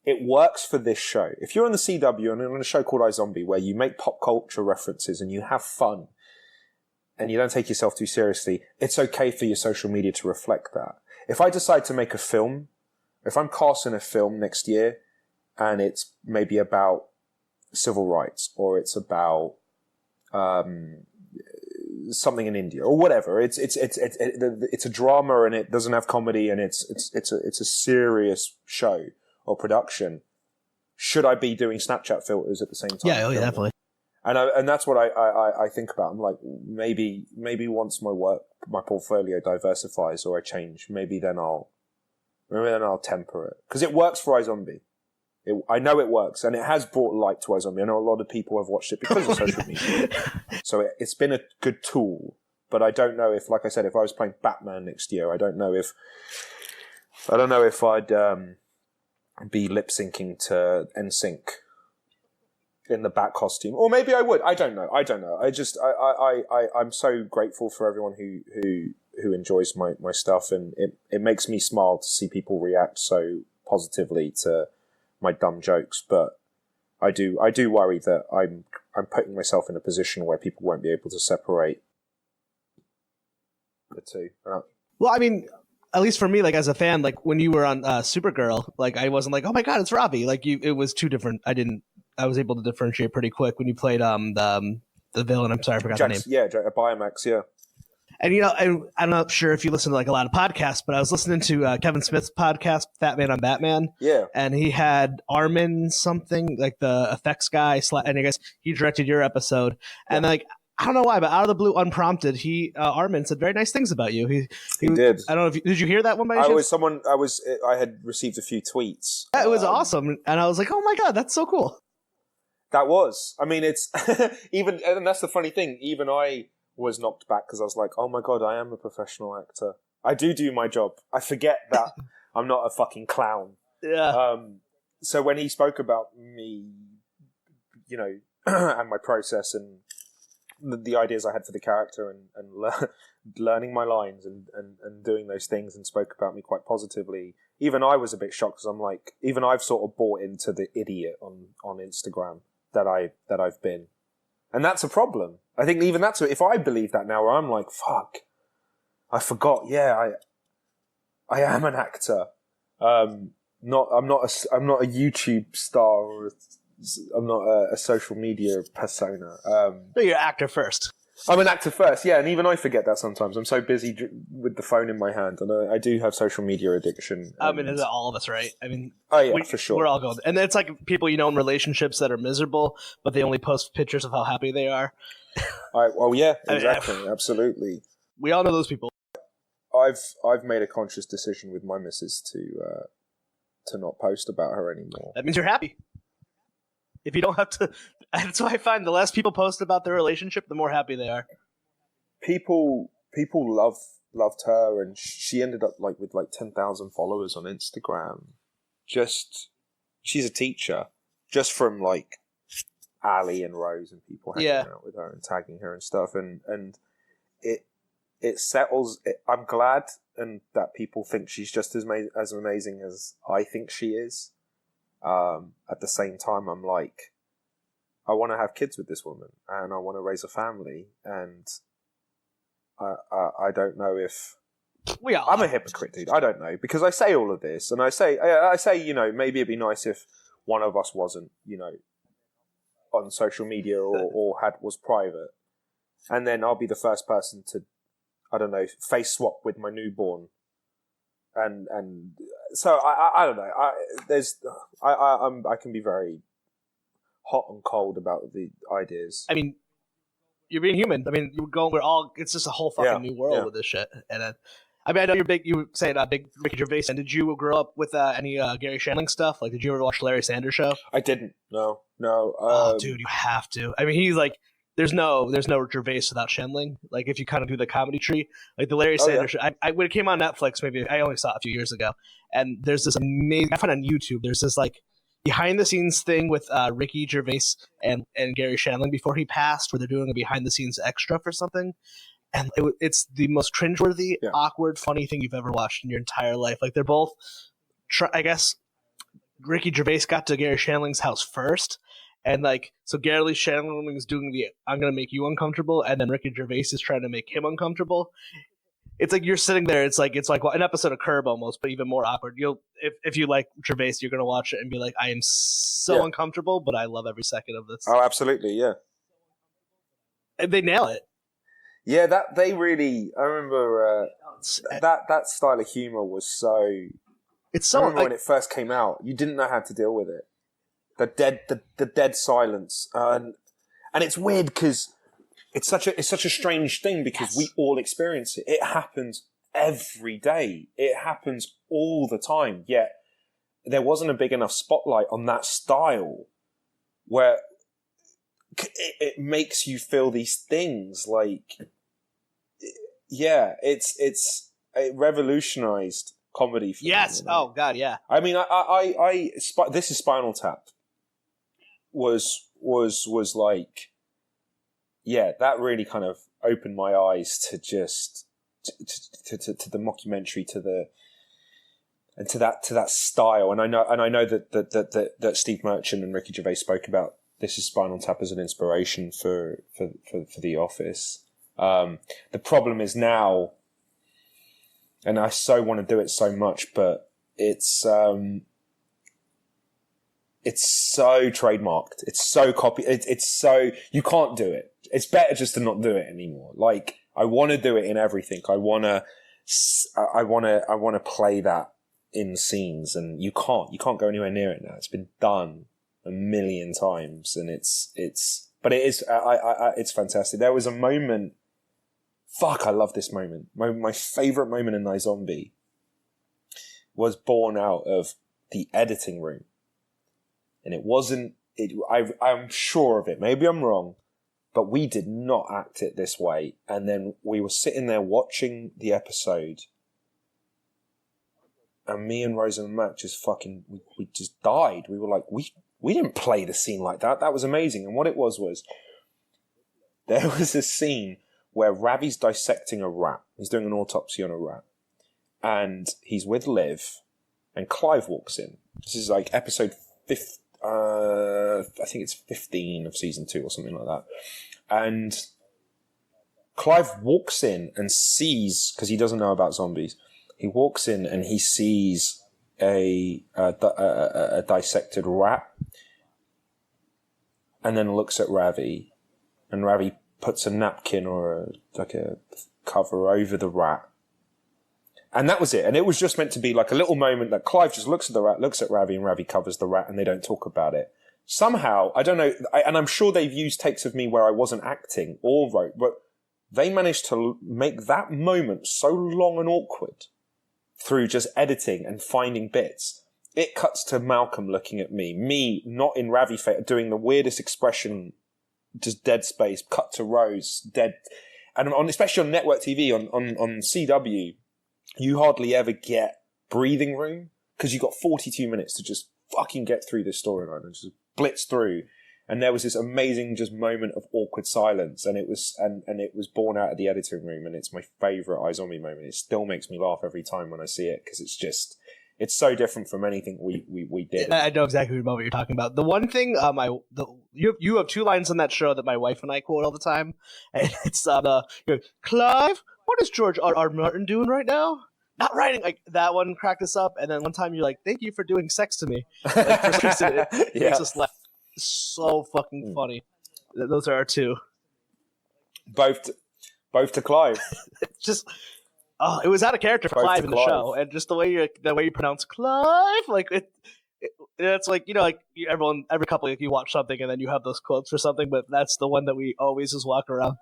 it works for this show. If you're on the CW and on a show called iZombie, where you make pop culture references and you have fun and you don't take yourself too seriously, it's okay for your social media to reflect that. If I decide to make a film, if I'm casting a film next year and it's maybe about civil rights, or it's about something in India or whatever, it's a drama and it doesn't have comedy, and it's a serious show or production. Should I be doing Snapchat filters at the same time? Yeah, definitely. And that's what I think about. I'm like, maybe once my portfolio diversifies or I change, maybe then I'll temper it, because it works for iZombie. I know it works, and it has brought light to iZombie. I know a lot of people have watched it because of social media, so it's been a good tool. But I don't know if, like I said, if I was playing Batman next year, I don't know if I'd be lip syncing to NSYNC in the Bat costume, or maybe I would. I don't know. I'm so grateful for everyone who enjoys my stuff, and it makes me smile to see people react so positively to my dumb jokes. But I do worry that I'm putting myself in a position where people won't be able to separate the two. Well, I mean, at least for me, like as a fan, like when you were on Supergirl, like I wasn't like, oh my god, it's Robbie. Like it was two different. I was able to differentiate pretty quick when you played the villain. I'm sorry, I forgot the name. Yeah, Biomax. Yeah. And I'm not sure if you listen to like a lot of podcasts, but I was listening to Kevin Smith's podcast, Fat Man on Batman. Yeah. And he had Armin something, like the effects guy, and I guess he directed your episode. And like, I don't know why, but out of the blue, unprompted, Armin said very nice things about you. He did. I don't know did you hear that one by any chance? I had received a few tweets. Yeah, it was awesome. And I was like, oh my God, that's so cool. That was. I mean, it's even, and that's the funny thing. Even I was knocked back, because I was like, oh my God, I am a professional actor. I do my job. I forget that I'm not a fucking clown. Yeah. So when he spoke about me, and my process and the ideas I had for the character and learning my lines and doing those things, and spoke about me quite positively, even I was a bit shocked, because I'm like, even I've sort of bought into the idiot on Instagram that I've been. And that's a problem. I think even that's, if I believe that now, where I'm like, fuck, I forgot. Yeah, I am an actor. I'm not a YouTube star, or I'm not a social media persona. No, you're an actor first. I'm an actor first, yeah, and even I forget that sometimes. I'm so busy with the phone in my hand, and I do have social media addiction. I mean, it's all of us, right? I mean, for sure. We're all going, and it's like people in relationships that are miserable, but they only post pictures of how happy they are. Yeah, exactly, absolutely. We all know those people. I've made a conscious decision with my missus not post about her anymore. That means you're happy. If you don't have to, that's why I find the less people post about their relationship, the more happy they are. People loved her, and she ended up with 10,000 followers on Instagram. She's a teacher, just from Ali and Rose and people hanging out with her and tagging her and stuff, and it settles. I'm glad and that people think she's just as amazing as I think she is. At the same time, I'm like, I want to have kids with this woman, and I want to raise a family, and I don't know if I'm a hypocrite, dude. I don't know, because I say all of this, and I say, maybe it'd be nice if one of us wasn't, on social media or was private, and then I'll be the first person to, I don't know, face swap with my newborn, and so I don't know. I can be very hot and cold about the ideas. I mean, you're being human. I mean, it's just a whole fucking new world with this shit. And I know you were saying big Ricky Gervais, and did you grow up with any Gary Shandling stuff? Did you ever watch Larry Sanders Show? I didn't. No. Oh, dude, you have to. I mean, he's there's no Gervais without Shandling. If you kind of do the comedy tree, the Larry Sanders Show. When it came on Netflix, maybe I only saw it a few years ago, and there's this amazing. I found on YouTube. There's this behind the scenes thing with Ricky Gervais and Gary Shandling before he passed, where they're doing a behind the scenes extra for something, and it's the most cringeworthy, awkward, funny thing you've ever watched in your entire life. They're both, I guess, Ricky Gervais got to Gary Shandling's house first, and so Gary Shandling is doing the "I'm gonna make you uncomfortable," and then Ricky Gervais is trying to make him uncomfortable. It's you're sitting there. It's like an episode of Curb almost, but even more awkward. If you like Gervais, you're gonna watch it and be like, I am so uncomfortable, but I love every second of this. Oh, absolutely, yeah. And they nail it. Yeah, that they really. I remember that style of humor was so. It's so. I remember when it first came out, you didn't know how to deal with it. The dead silence, and it's weird because. It's such a strange thing because we all experience it. It happens every day. It happens all the time. Yet there wasn't a big enough spotlight on that style where it makes you feel these things it revolutionized comedy. For yes. me, Oh God. Yeah. I mean, this is Spinal Tap. Was yeah, that really kind of opened my eyes to just to the mockumentary, to that style. And I know that Steve Merchant and Ricky Gervais spoke about This Is Spinal Tap as an inspiration for The Office. The problem is now, and I so want to do it so much, but it's so trademarked. It's so it's so you can't do it. It's better just to not do it anymore. I want to do it in everything. I want to play that in scenes, and you can't go anywhere near it now. It's been done a million times, and but it is, it's fantastic. There was a moment, I love this moment. My favorite moment in iZombie was born out of the editing room. And it wasn't, I'm sure of it. Maybe I'm wrong. But we did not act it this way. And then we were sitting there watching the episode. And me and Rose and Matt just we just died. We were like, we didn't play the scene like that. That was amazing. And what it was there was a scene where Ravi's dissecting a rat. He's doing an autopsy on a rat. And he's with Liv. And Clive walks in. This is episode 15. I think it's 15 of season 2 or something like that. And Clive walks in and sees, because he doesn't know about zombies, he walks in and he sees a dissected rat, and then looks at Ravi, and Ravi puts a napkin or a cover over the rat. And that was it. And it was just meant to be a little moment that Clive just looks at the rat, looks at Ravi, and Ravi covers the rat, and they don't talk about it. Somehow, I don't know, and I'm sure they've used takes of me where I wasn't acting or wrote, but they managed to make that moment so long and awkward through just editing and finding bits it cuts to Malcolm looking at me not in Ravi face, doing the weirdest expression, just dead space, cut to Rose, dead. And especially on network TV, on CW, you hardly ever get breathing room because you've got 42 minutes to just fucking get through this storyline and just blitz through. And there was this amazing just moment of awkward silence, and it was born out of the editing room, and it's my favourite iZombie moment. It still makes me laugh every time when I see it because it's so different from anything we did. I know exactly what you're talking about. The one thing, you have two lines on that show that my wife and I quote all the time, and it's Clive, what is George R. Martin doing right now? Not writing. Like that one cracked us up, and then one time you're like, "Thank you for doing sex to me." Like, for some reason, it makes us laugh. So fucking funny. Those are our two. Both to Clive. Just it was out of character for Clive in the show, and just the way you pronounce Clive, like it's like like every couple you watch something and then you have those quotes for something, but that's the one that we always just walk around.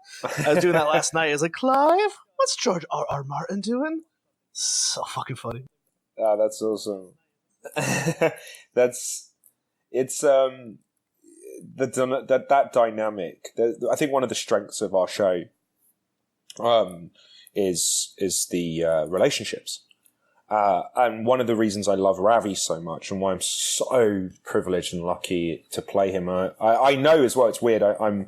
I was doing that last night. I was like, Clive, what's George R. Martin doing? So fucking funny. Ah, that's awesome. That dynamic. I think one of the strengths of our show is the relationships, and one of the reasons I love Ravi so much and why I'm so privileged and lucky to play him. I know as well. It's weird. I'm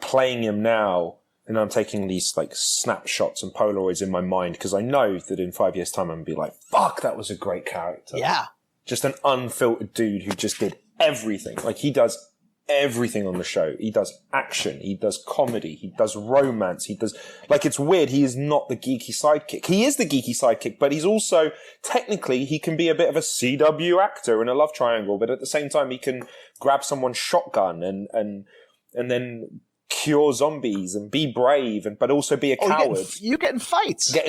playing him now, and I'm taking these like snapshots and Polaroids in my mind because I know that in 5 years' time I'm gonna be like, "Fuck, that was a great character." Yeah, just an unfiltered dude who just did everything. Like he does everything on the show. He does action, he does comedy, he does romance, he does like it's weird. He is not the geeky sidekick. He is the geeky sidekick, but he's also technically he can be a bit of a CW actor in a love triangle, but at the same time he can grab someone's shotgun and then cure zombies and be brave but also be a coward. You get in fights. Yeah,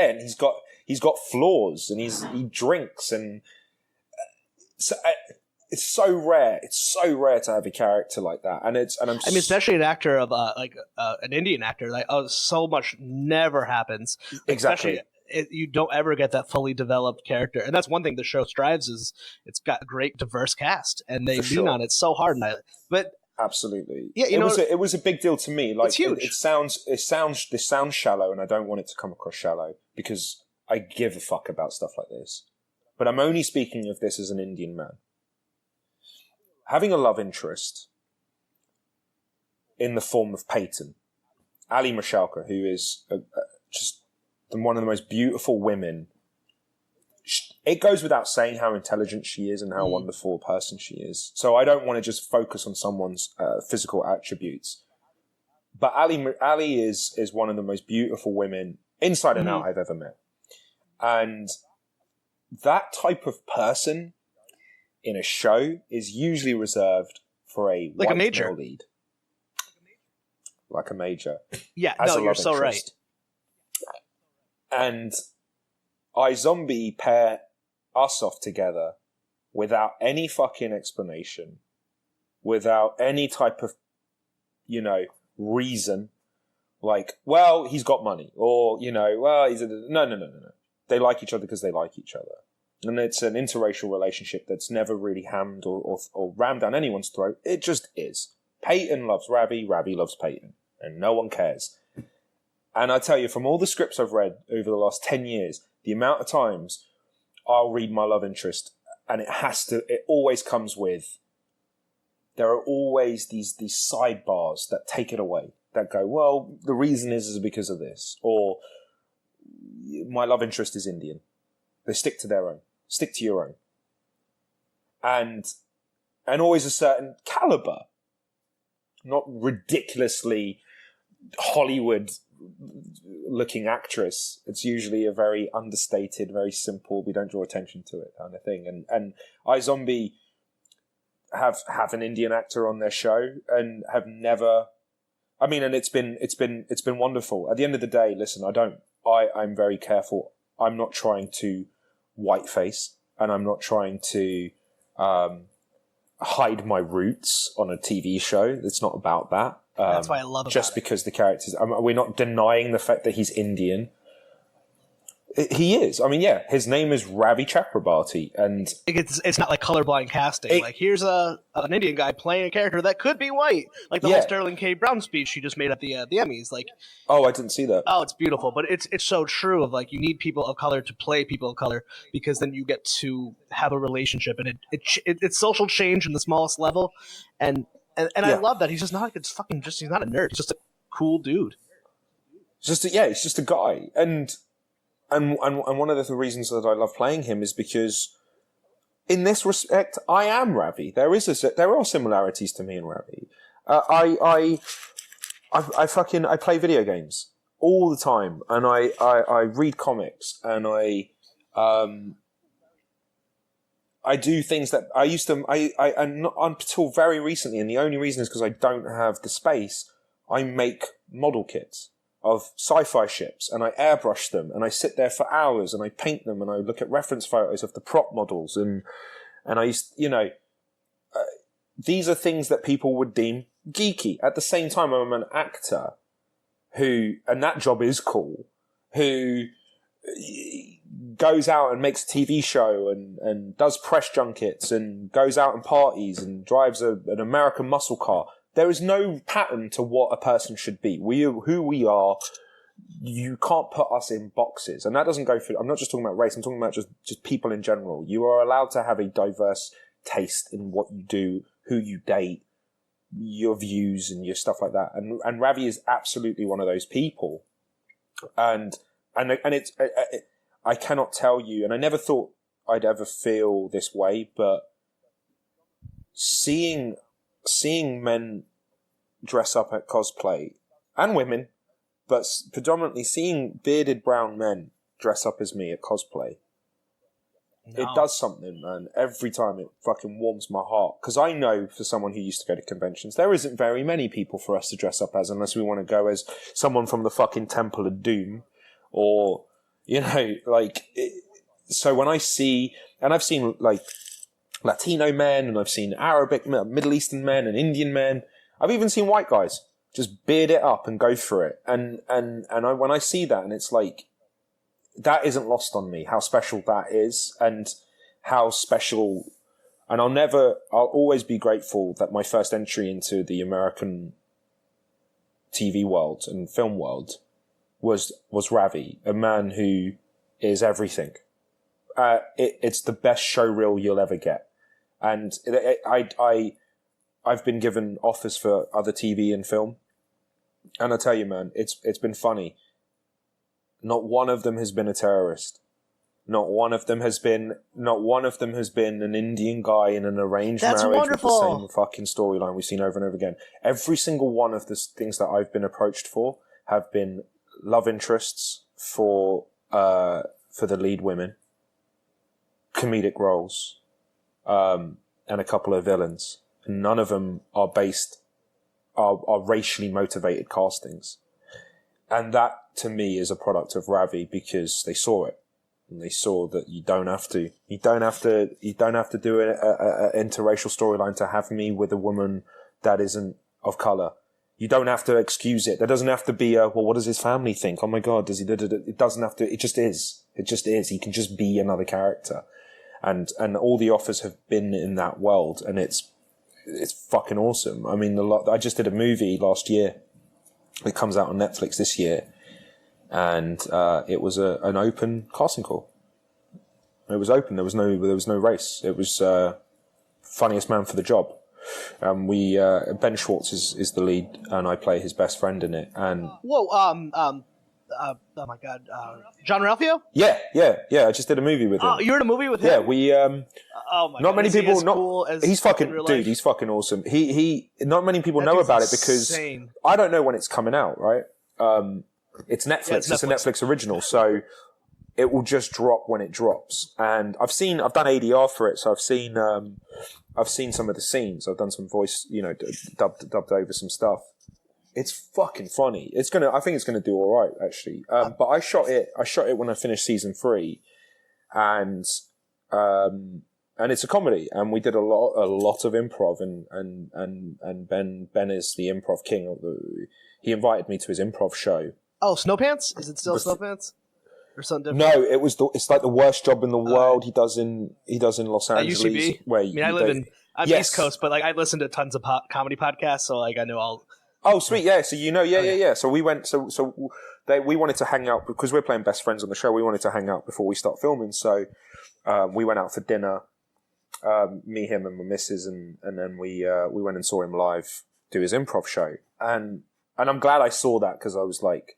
and he's got flaws and he drinks and so. It's so rare. It's so rare to have a character like that, especially an actor of an Indian actor. Like, so much never happens. Exactly. You don't ever get that fully developed character, and that's one thing the show strives is it's got a great diverse cast, and they lean on it so hard. But absolutely, yeah, it was a big deal to me. Like, it's huge. This sounds shallow, and I don't want it to come across shallow because I give a fuck about stuff like this. But I'm only speaking of this as an Indian man. Having a love interest in the form of Peyton, Ali Mashalka, who is just one of the most beautiful women. It goes without saying how intelligent she is and how wonderful a person she is. So I don't want to just focus on someone's physical attributes. But Ali is one of the most beautiful women inside and out I've ever met. And that type of person in a show is usually reserved for a white male lead. Like a major. Yeah, you're so right. And iZombie pair us off together without any fucking explanation, without any type of, reason. Like, well, he's got money. Or, well, No. They like each other because they like each other. And it's an interracial relationship that's never really hammed or rammed down anyone's throat. It just is. Peyton loves Ravi, Ravi loves Peyton. And no one cares. And I tell you, from all the scripts I've read over the last 10 years, the amount of times I'll read my love interest, and it always comes with, there are always these sidebars that take it away, that go, well, the reason is because of this. Or, my love interest is Indian. They stick to their own. Stick to your own. And always a certain caliber. Not ridiculously Hollywood-looking actress. It's usually a very understated, very simple, we don't draw attention to it kind of thing. And iZombie have an Indian actor on their show and have never... I mean, and it's been wonderful. At the end of the day, listen, I'm very careful. I'm not trying to whiteface, and I'm not trying to hide my roots on a TV show. It's not about that. That's why I love it. Just because the characters... we're not denying the fact that he's Indian. He is. I mean, yeah, his name is Ravi Chakrabarti, and It's not like colorblind casting. Like, here's an Indian guy playing a character that could be white, like the whole Sterling K. Brown speech she just made at the Emmys. Like, oh, I didn't see that. oh, it's beautiful, but it's so true. Of like, you need people of color to play people of color because then you get to have a relationship, and it's social change in the smallest level, and I love that he's just not like he's not a nerd. He's just a cool dude. He's just a guy, and one of the reasons that I love playing him is because, in this respect, I am Ravi. There are similarities to me and Ravi. I play video games all the time, and I read comics, and I do things that I used to. And not until very recently, and the only reason is because I don't have the space. I make model kits of sci-fi ships, and I airbrush them, and I sit there for hours, and I paint them, and I look at reference photos of the prop models, and I used, these are things that people would deem geeky. At the same time, I'm an actor and that job is cool, who goes out and makes a TV show and does press junkets and goes out and parties and drives an American muscle car. There is no pattern to what a person should be. Who we are, you can't put us in boxes. And that doesn't go for, I'm not just talking about race, I'm talking about just people in general. You are allowed to have a diverse taste in what you do, who you date, your views and your stuff like that. And Ravi is absolutely one of those people. And it's, I cannot tell you, and I never thought I'd ever feel this way, but seeing men dress up at cosplay, and women, but predominantly seeing bearded brown men dress up as me at cosplay, it does something, man. Every time it fucking warms my heart. Because I know, for someone who used to go to conventions, there isn't very many people for us to dress up as, unless we want to go as someone from the fucking Temple of Doom, or, so when I see, and I've seen, Latino men, and I've seen Arabic, Middle Eastern men, and Indian men. I've even seen white guys just beard it up and go for it. And when I see that, and it's like, that isn't lost on me, how special that is, and how special. And I'll always be grateful that my first entry into the American TV world and film world was Ravi, a man who is everything. It's the best showreel you'll ever get. And I've been given offers for other TV and film, and I tell you, man, it's been funny. Not one of them has been a terrorist. Not one of them has been an Indian guy in an arranged marriage with the same fucking storyline we've seen over and over again. Every single one of the things that I've been approached for have been love interests for the lead women, comedic roles, and a couple of villains. None of them are racially motivated castings. And that, to me, is a product of Ravi, because they saw it. And they saw that you don't have to do an interracial storyline to have me with a woman that isn't of color. You don't have to excuse it. There doesn't have to be what does his family think? Oh my God, does he? It doesn't have to. It just is. It just is. He can just be another character. And all the offers have been in that world, and it's fucking awesome. I mean, I just did a movie last year. It comes out on Netflix this year, and it was an open casting call. It was open. There was no race. It was funniest man for the job. Ben Schwartz is the lead, and I play his best friend in it. And oh my God, John Ralphio? Yeah. I just did a movie with him. Oh, you're in a movie with him? Yeah, we. Oh my not God. many Is he people. as cool as he's fucking in real dude. life? He's fucking awesome. He. Not many people That know dude's about it because insane. I don't know when it's coming out. Right. It's Netflix. Yeah, it's It's a Netflix. Netflix original, so it will just drop when it drops. And I've done ADR for it, so I've seen some of the scenes. I've done some voice, dubbed over some stuff. It's fucking funny. I think it's gonna do all right, actually. But I shot it when I finished season 3, and it's a comedy, and we did a lot of improv, and Ben is the improv king. He invited me to his improv show. Oh, Snowpants? Is it still Snowpants? or something different? No, it's like the worst job in the world. He does in Los Angeles. UCB? Where I'm East Coast, but like I listen to tons of comedy podcasts, so like I know all. Oh, sweet, yeah. So yeah. So we went. We wanted to hang out because we're playing best friends on the show. We wanted to hang out before we start filming, so we went out for dinner. Me, him, and my missus, and then we went and saw him live do his improv show, and I'm glad I saw that because I was like,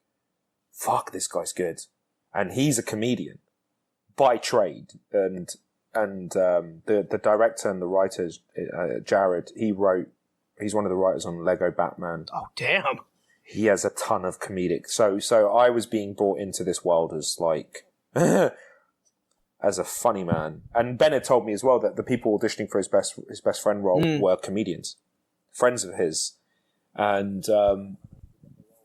"Fuck, this guy's good," and he's a comedian by trade, and the director and the writers, Jared, he's one of the writers on Lego Batman. Oh damn! He has a ton of comedic. So I was being brought into this world as like. As a funny man. And Bennett told me as well that the people auditioning for his best friend role were comedians, friends of his. And I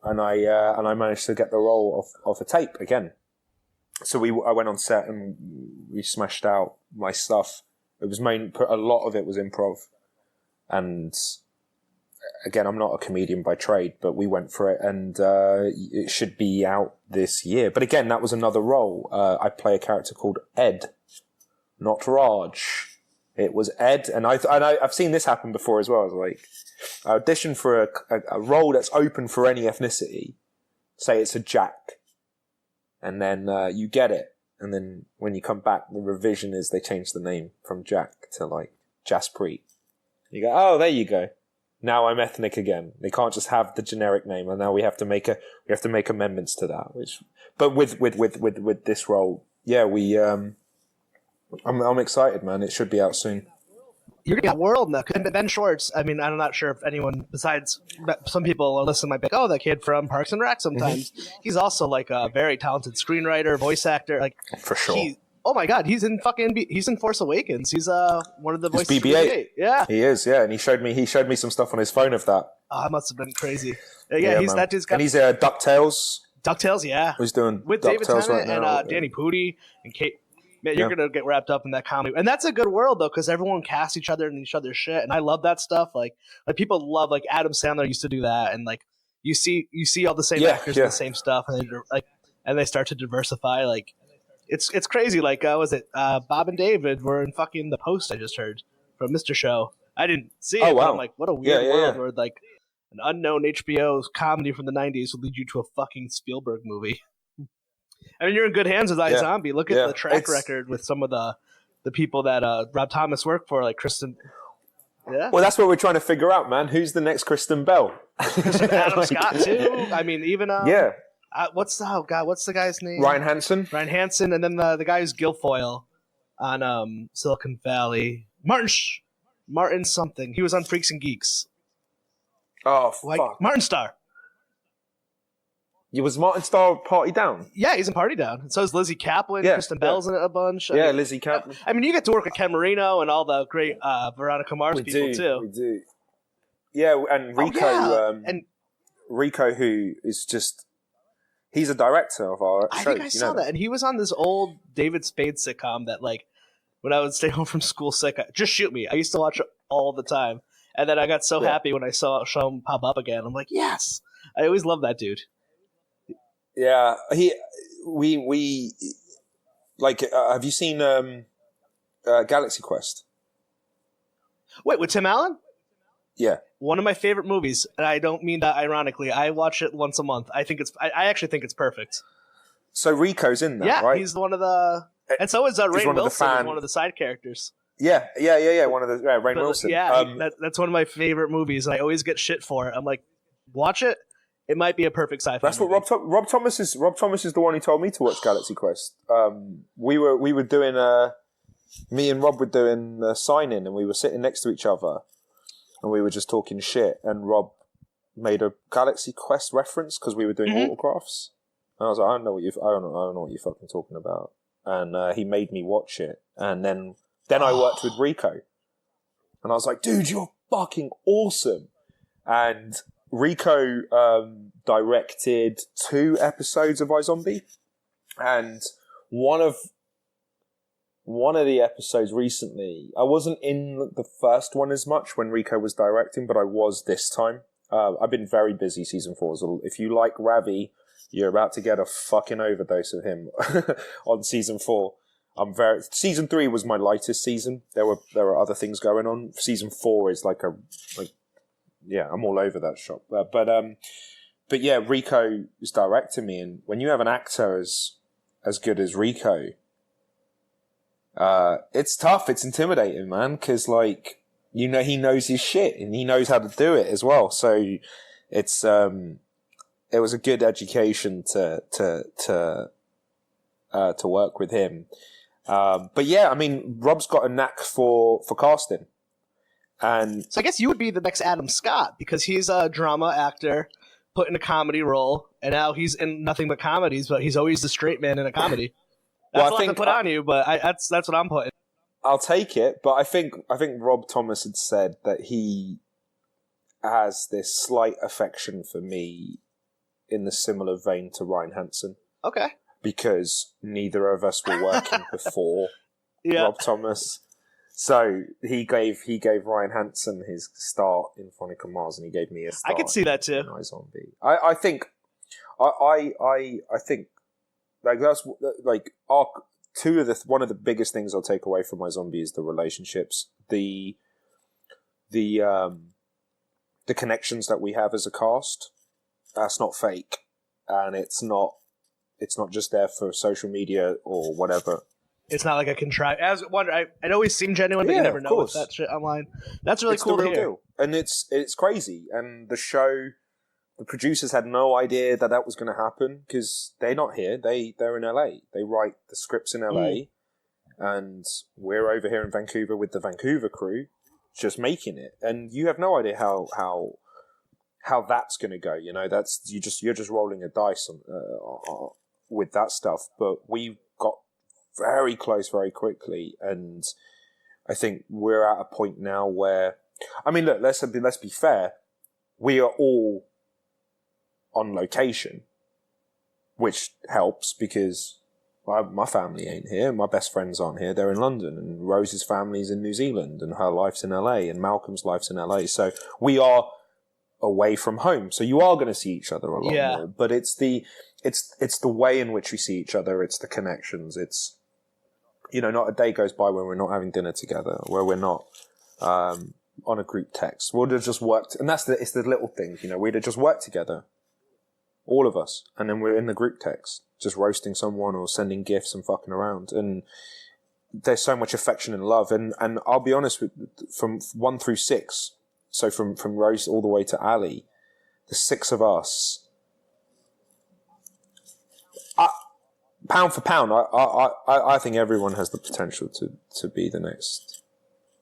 managed to get the role of a tape again. So I went on set and we smashed out my stuff. It was a lot of it was improv. And again, I'm not a comedian by trade, but we went for it, and it should be out this year. But again, that was another role. I play a character called Ed, not Raj. It was Ed, and I've seen this happen before as well. I was like, I auditioned for a role that's open for any ethnicity. Say it's a Jack, and then you get it, and then when you come back, the revision is they change the name from Jack to like Jaspreet. You go, oh, there you go. Now I'm ethnic again. They can't just have the generic name, and now we have to make amendments to that. But with this role, yeah, I'm excited, man. It should be out soon. You're gonna get world now. Ben Schwartz. I mean, I'm not sure if anyone besides some people listen might be like, oh, that kid from Parks and Rec. Sometimes he's also like a very talented screenwriter, voice actor. Like for sure. Oh my God, he's in Force Awakens. He's one of the voices. It's BB-8. Yeah, he is. Yeah, and he showed me some stuff on his phone of that. Oh, that must have been crazy. Yeah, he's man. That dude's got. And he's DuckTales. DuckTales, yeah. Who's doing with David Tennant right now, and Danny Pudi and Kate. Man, you're gonna get wrapped up in that comedy, and that's a good world though, because everyone casts each other in each other's shit, and I love that stuff. Like people love like Adam Sandler used to do that, and like you see all the same actors in the same stuff, and they start to diversify. Like it's crazy. Like was it Bob and David were in fucking The Post? I just heard from Mr. Show. I didn't see it. Oh wow! But I'm like, what a weird world where like an unknown HBO comedy from the '90s would lead you to a fucking Spielberg movie. I mean, you're in good hands with iZombie. Look at the track record with some of the people that Rob Thomas worked for, like Kristen. Yeah. Well, that's what we're trying to figure out, man. Who's the next Kristen Bell? Adam Scott too. I mean, even what's the guy's name? Ryan Hansen, and then the guy who's Guilfoyle on Silicon Valley. Martin something. He was on Freaks and Geeks. Oh, fuck. Martin Starr. Was Martin Starr Party Down? Yeah, he's in Party Down. And so is Lizzie Kaplan. Kristen Bell's in it a bunch. I mean, Lizzie Kaplan. I mean, you get to work with Ken Marino and all the great Veronica Mars people, too. We do. Yeah, and Rico, Rico, who is just... He's a director of our show. I think I saw that. And he was on this old David Spade sitcom that, like, when I would stay home from school sick, Just Shoot Me. I used to watch it all the time. And then I got so happy when I saw him pop up again. I'm like, yes! I always love that dude. Yeah, we like. Have you seen Galaxy Quest? Wait, with Tim Allen? Yeah, one of my favorite movies, and I don't mean that ironically. I watch it once a month. I actually think it's perfect. So Rico's in that, right? Yeah, he's one of the, and so is Rainn Wilson, one of the side characters. Yeah. One of the Rainn Wilson. Yeah, that's one of my favorite movies, and I always get shit for it. I'm like, watch it. It might be a perfect sci-fi. That's movie. what Rob Thomas is. Rob Thomas is the one who told me to watch Galaxy Quest. We were doing me and Rob were doing a sign-in, and we were sitting next to each other, and we were just talking shit. And Rob made a Galaxy Quest reference because we were doing autographs, and I was like, I don't know what you're fucking talking about. And he made me watch it, and then I worked with Rico, and I was like, dude, you're fucking awesome, and Rico directed 2 episodes of iZombie, and one of the episodes recently, I wasn't in the first one as much when Rico was directing, but I was this time. I've been very busy season 4. So if you like Ravi, You're about to get a fucking overdose of him on season 4. Season 3 was my lightest season. There were other things going on. Season 4 is I'm all over that shop. But yeah, Rico is directing me, and when you have an actor as good as Rico, it's tough. It's intimidating, man, because he knows his shit and he knows how to do it as well. So it's it was a good education to work with him. But yeah, I mean, Rob's got a knack for casting. And so I guess you would be the next Adam Scott, because he's a drama actor put in a comedy role, and now he's in nothing but comedies, but he's always the straight man in a comedy. That's what I put on you, but that's what I'm putting. I'll take it, but I think Rob Thomas had said that he has this slight affection for me in the similar vein to Ryan Hansen. Okay. Because neither of us were working before Rob Thomas. So he gave Ryan Hansen his start in Veronica Mars, and he gave me a start. I could see that too. iZombie. I think that's one of the biggest things I'll take away from iZombie is the relationships, the connections that we have as a cast. That's not fake, and it's not just there for social media or whatever. It's not like a contract. It always seemed genuine, but you never know with that shit online. That's really cool to hear. Deal. And it's crazy. And the show, the producers had no idea that was going to happen because they're not here. They're in LA. They write the scripts in LA, and we're over here in Vancouver with the Vancouver crew, just making it. And you have no idea how that's going to go. You know, you're just rolling a dice with that stuff. But we got very close very quickly, and I think we're at a point now where, I mean, look, let's be fair. We are all on location, which helps because my family ain't here. My best friends aren't here. They're in London, and Rose's family's in New Zealand, and her life's in LA, and Malcolm's life's in LA. So we are away from home. So you are going to see each other a lot more. But it's the way in which we see each other. It's the connections. It's, not a day goes by where we're not having dinner together, where we're not on a group text. We'll have just worked, and it's the little things. We'd have just worked together, all of us, and then we're in the group text, just roasting someone or sending gifts and fucking around. And there's so much affection and love. And I'll be honest, from 1 through 6, so from Rose all the way to Ali, the 6 of us. Pound for pound, I think everyone has the potential to be the next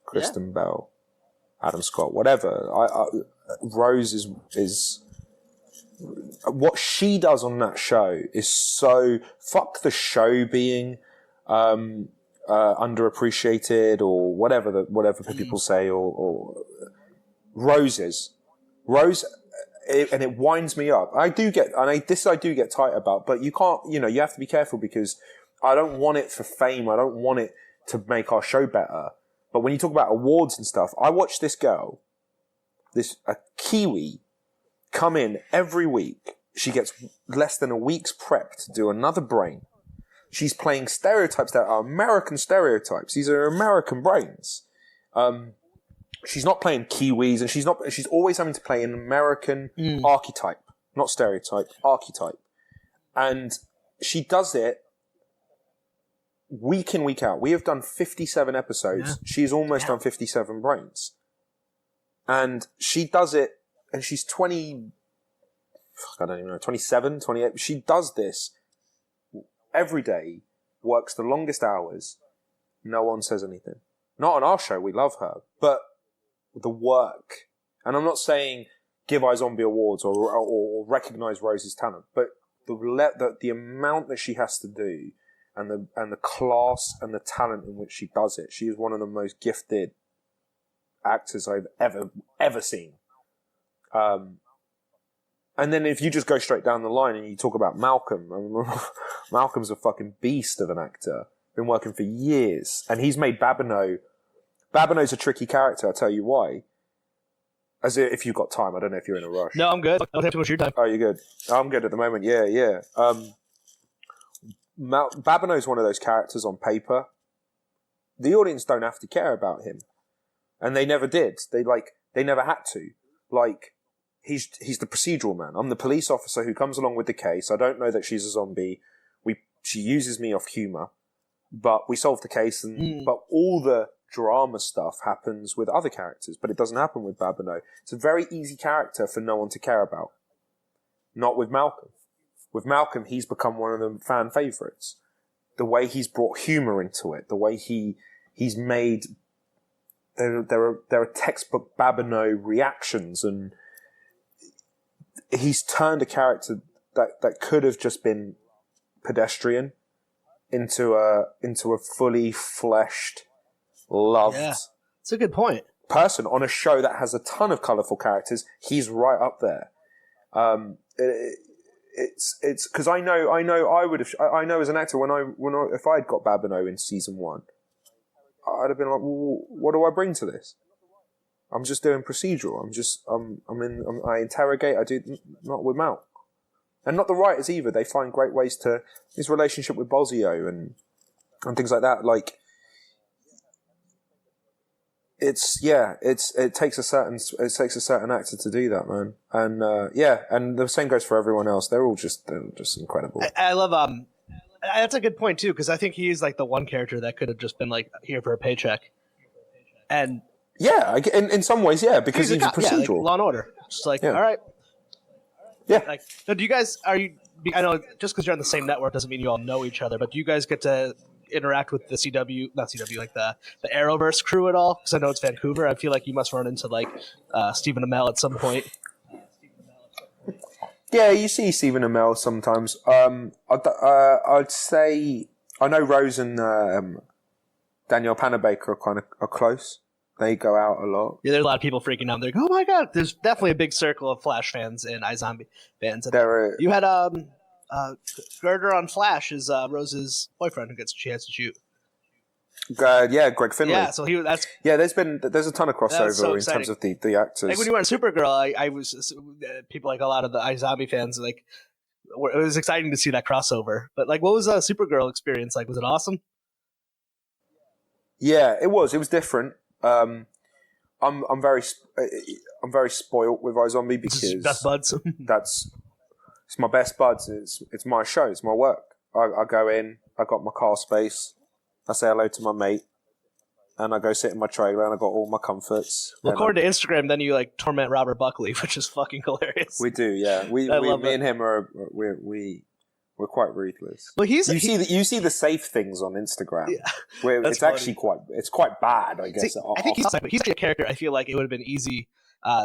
Kristen Bell, Adam Scott, whatever. Rose is what she does on that show is so, fuck the show being underappreciated or whatever people say, or Rose, and it winds me up. I do get tight about, but you can't, you have to be careful because I don't want it for fame. I don't want it to make our show better. But when you talk about awards and stuff, I watch this girl, a Kiwi, come in every week. She gets less than a week's prep to do another brain. She's playing stereotypes that are American stereotypes. These are American brains. She's not playing Kiwis, and she's always having to play an American archetype, not stereotype, archetype. And she does it week in, week out. We have done 57 episodes. Yeah. She's almost done 57 brains. And she does it, and she's 20, I don't even know, 27, 28. She does this every day, works the longest hours. No one says anything. Not on our show, we love her, but the work. And I'm not saying give iZombie awards or recognize Rose's talent, but the amount that she has to do and the class and the talent in which she does it. She is one of the most gifted actors I've ever seen. And then if you just go straight down the line and you talk about Malcolm, Malcolm's a fucking beast of an actor. Been working for years, and he's made Babineau. Babineau's a tricky character, I'll tell you why. As if you've got time. I don't know if you're in a rush. No, I'm good. I don't have too much of your time. Oh, you're good. I'm good at the moment. Yeah. Babineau's one of those characters on paper. The audience don't have to care about him, and they never did. They never had to. Like, he's the procedural man. I'm the police officer who comes along with the case. I don't know that she's a zombie. She uses me off humor, but we solve the case. But all the drama stuff happens with other characters, but it doesn't happen with Babineau. It's a very easy character for no one to care about. Not with Malcolm. With Malcolm, he's become one of the fan favourites. The way he's brought humour into it, the way he's made there are textbook Babineau reactions, and he's turned a character that could have just been pedestrian into a fully fleshed, loved. Yeah, it's a good point. Person on a show that has a ton of colourful characters. He's right up there. It's because I know as an actor if I had got Babineau in season 1, I'd have been like, well, what do I bring to this? I'm just doing procedural. I interrogate. I do not with Mal, and not the writers either. They find great ways to his relationship with Bosio and things like that. Like, it takes a certain actor to do that, man. And and the same goes for everyone else. They're just incredible. I love that's a good point too, because I think he's like the one character that could have just been like here for a paycheck, and in some ways, because he's a procedural. Like Law and Order. Just like, all right, Like, so do you guys I know just because you're on the same network doesn't mean you all know each other, but do you guys get to interact with the like the Arrowverse crew at all? Because I know it's Vancouver. I feel like you must run into like Stephen Amell at some point. Yeah, you see Stephen Amell sometimes. I'd say I know Rose and Danielle Panabaker are close. They go out a lot. Yeah, there's a lot of people freaking out. They're like, oh my god, there's definitely a big circle of Flash fans and iZombie fans. You had Girder on Flash is Rose's boyfriend she has to shoot. Greg Finley. Yeah, so there's a ton of crossover in terms of the actors. Like when you were on Supergirl, I was people like a lot of the iZombie fans like it was exciting to see that crossover. But like, what was a Supergirl experience like? Was it awesome? Yeah, it was. It was different. I'm very spoiled with iZombie because best buds. It's my best buds. It's my show. It's my work. I go in. I got my car space. I say hello to my mate, and I go sit in my trailer, and I got all my comforts. Well, according to Instagram, then you like torment Robert Buckley, which is fucking hilarious. We do, yeah. Me and him we're quite ruthless. Well, you see the safe things on Instagram, where it's funny. Actually quite bad, I guess. I think he's actually a character. I feel like it would have been easy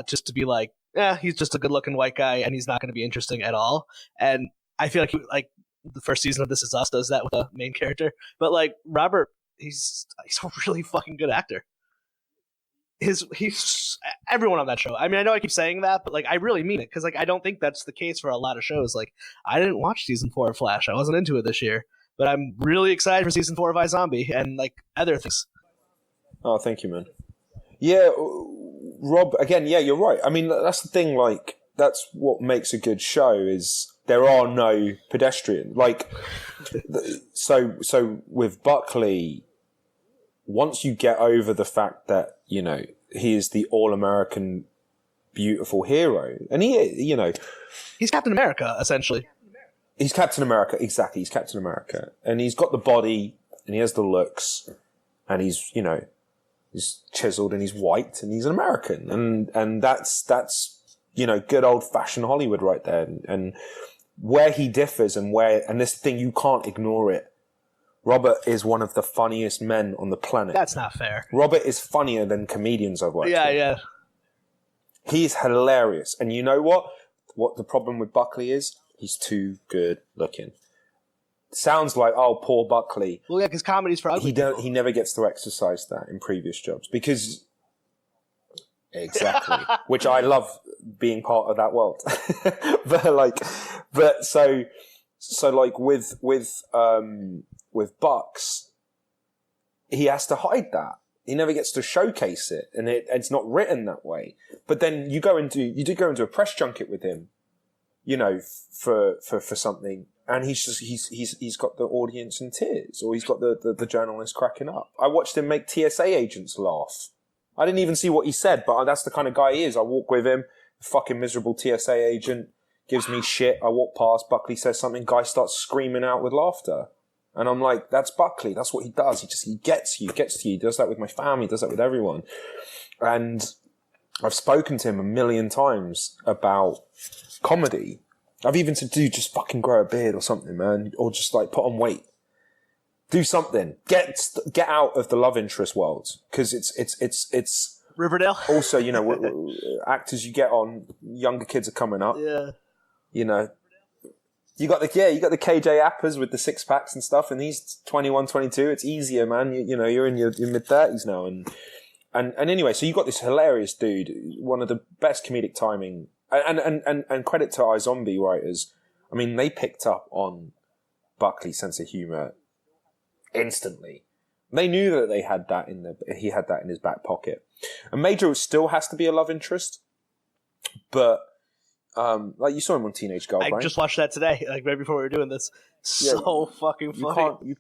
just to be like, he's just a good-looking white guy, and he's not going to be interesting at all. And I feel like the first season of This Is Us does that with the main character. But like Robert, he's a really fucking good actor. He's everyone on that show. I mean, I know I keep saying that, but like I really mean it because like I don't think that's the case for a lot of shows. Like I didn't watch season 4 of Flash. I wasn't into it this year, but I'm really excited for season 4 of iZombie and like other things. Oh, thank you, man. Yeah, Rob. Again, yeah, you're right. I mean, that's the thing. Like that's what makes a good show is there are no pedestrians. Like so with Buckley. Once you get over the fact that, he is the all-American beautiful hero, and he's Captain America, essentially. He's Captain America, exactly. He's Captain America. And he's got the body, and he has the looks, and he's chiseled, and he's white, and he's an American. And that's good old-fashioned Hollywood right there. And where he differs and this thing, you can't ignore it. Robert is one of the funniest men on the planet. That's not fair. Robert is funnier than comedians I've worked with. Yeah. He's hilarious. And you know what? What the problem with Buckley is? He's too good looking. Sounds like, oh, poor Buckley. Well, yeah, because comedy's for ugly people. He never gets to exercise that in previous jobs. Because... Exactly. Which I love being part of that world. with Bucks, he has to hide that. He never gets to showcase it, and it's not written that way. But then you do go into a press junket with him, you know, for something, and he's got the audience in tears, or he's got the journalist cracking up. I watched him make TSA agents laugh. I didn't even see what he said, but that's the kind of guy he is. I walk with him, fucking miserable TSA agent gives me shit. I walk past, Buckley says something, guy starts screaming out with laughter. And I'm like, that's Buckley. That's what he does. He gets to you. He does that with my family. He does that with everyone. And I've spoken to him a million times about comedy. I've even said, dude, just fucking grow a beard or something, man. Or just like put on weight. Do something. Get out of the love interest world. Because it's Riverdale. Also, you know, actors you get on, younger kids are coming up. Yeah. You know. You got the KJ Appers with the 6-packs and stuff, and he's 21, 22. It's easier, man. You know, you're in your mid-30s now. And anyway, so you got this hilarious dude, one of the best comedic timing, and credit to iZombie writers. I mean, they picked up on Buckley's sense of humor instantly. They knew that he had that in his back pocket. And Major still has to be a love interest, but like you saw him on Teenage Girl, right? I just watched that today, like right before we were doing this. So fucking funny.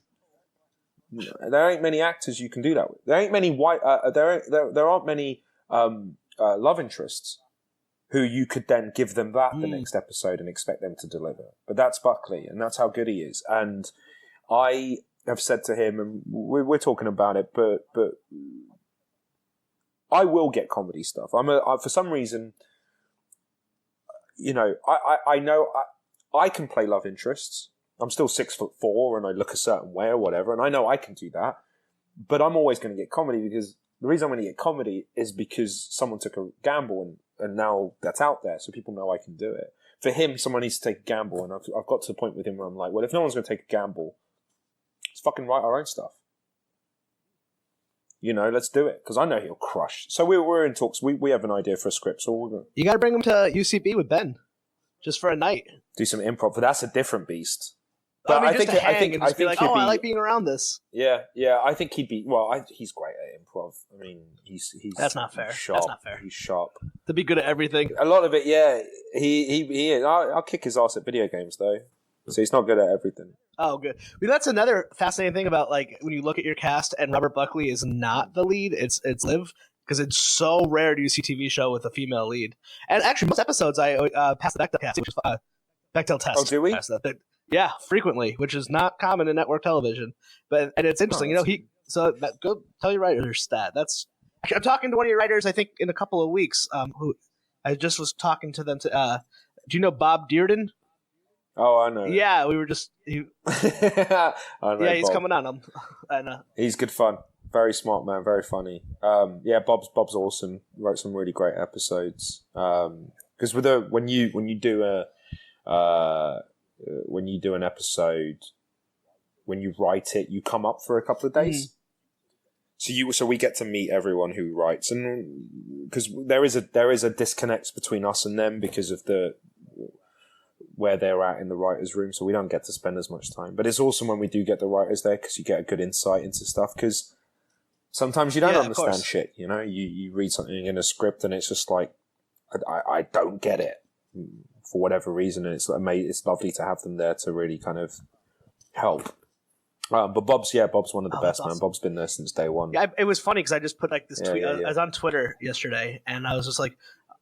There ain't many actors you can do that with. There ain't many there aren't many love interests who you could then give them that the next episode and expect them to deliver. But that's Buckley, and that's how good he is. And I have said to him, and we're talking about it, but I will get comedy stuff. For some reason, you know, I know I can play love interests. I'm still 6'4" and I look a certain way or whatever, and I know I can do that. But I'm always going to get comedy, because the reason I'm going to get comedy is because someone took a gamble, and now that's out there, so people know I can do it. For him, someone needs to take a gamble, and I've got to the point with him where I'm like, well, if no one's going to take a gamble, let's fucking write our own stuff. You know, let's do it, because I know he'll crush. So we're in talks. We have an idea for a script, so we're going to... You got to bring him to UCB with Ben, just for a night. Do some improv, but that's a different beast. But I think be like, I like being around this. Yeah. I think he'd be. Well, he's great at improv. I mean, he's. That's not fair. Sharp. That's not fair. He's sharp. To be good at everything. A lot of it, yeah. He is. I'll kick his ass at video games though. So he's not good at everything. Oh, good. Well, that's another fascinating thing about, like, when you look at your cast and Robert Buckley is not the lead. It's Liv, because it's so rare to see a TV show with a female lead. And actually, most episodes I pass the Bechdel test, which is Bechdel test. Oh, do we? Yeah, frequently, which is not common in network television. And it's interesting, you know. Go tell your writers that. I'm talking to one of your writers, I think, in a couple of weeks. Who I just was talking to them. Do you know Bob Dearden? Oh, I know. Yeah, we were just. I know. Yeah, he's coming on. He's good fun. Very smart man. Very funny. Yeah, Bob's awesome. Wrote some really great episodes. Because when you do an episode, when you write it, you come up for a couple of days. So we get to meet everyone who writes, and because there is a disconnect between us and them because of where they're at in the writers' room, so we don't get to spend as much time. But it's awesome when we do get the writers there, because you get a good insight into stuff, because sometimes you don't understand shit, you know? You read something in a script and it's just like, I don't get it for whatever reason, and it's lovely to have them there to really kind of help. But Bob's one of the best, man. Bob's been there since day one. Yeah, it was funny because I just put like this tweet. I was on Twitter yesterday, and I was just like,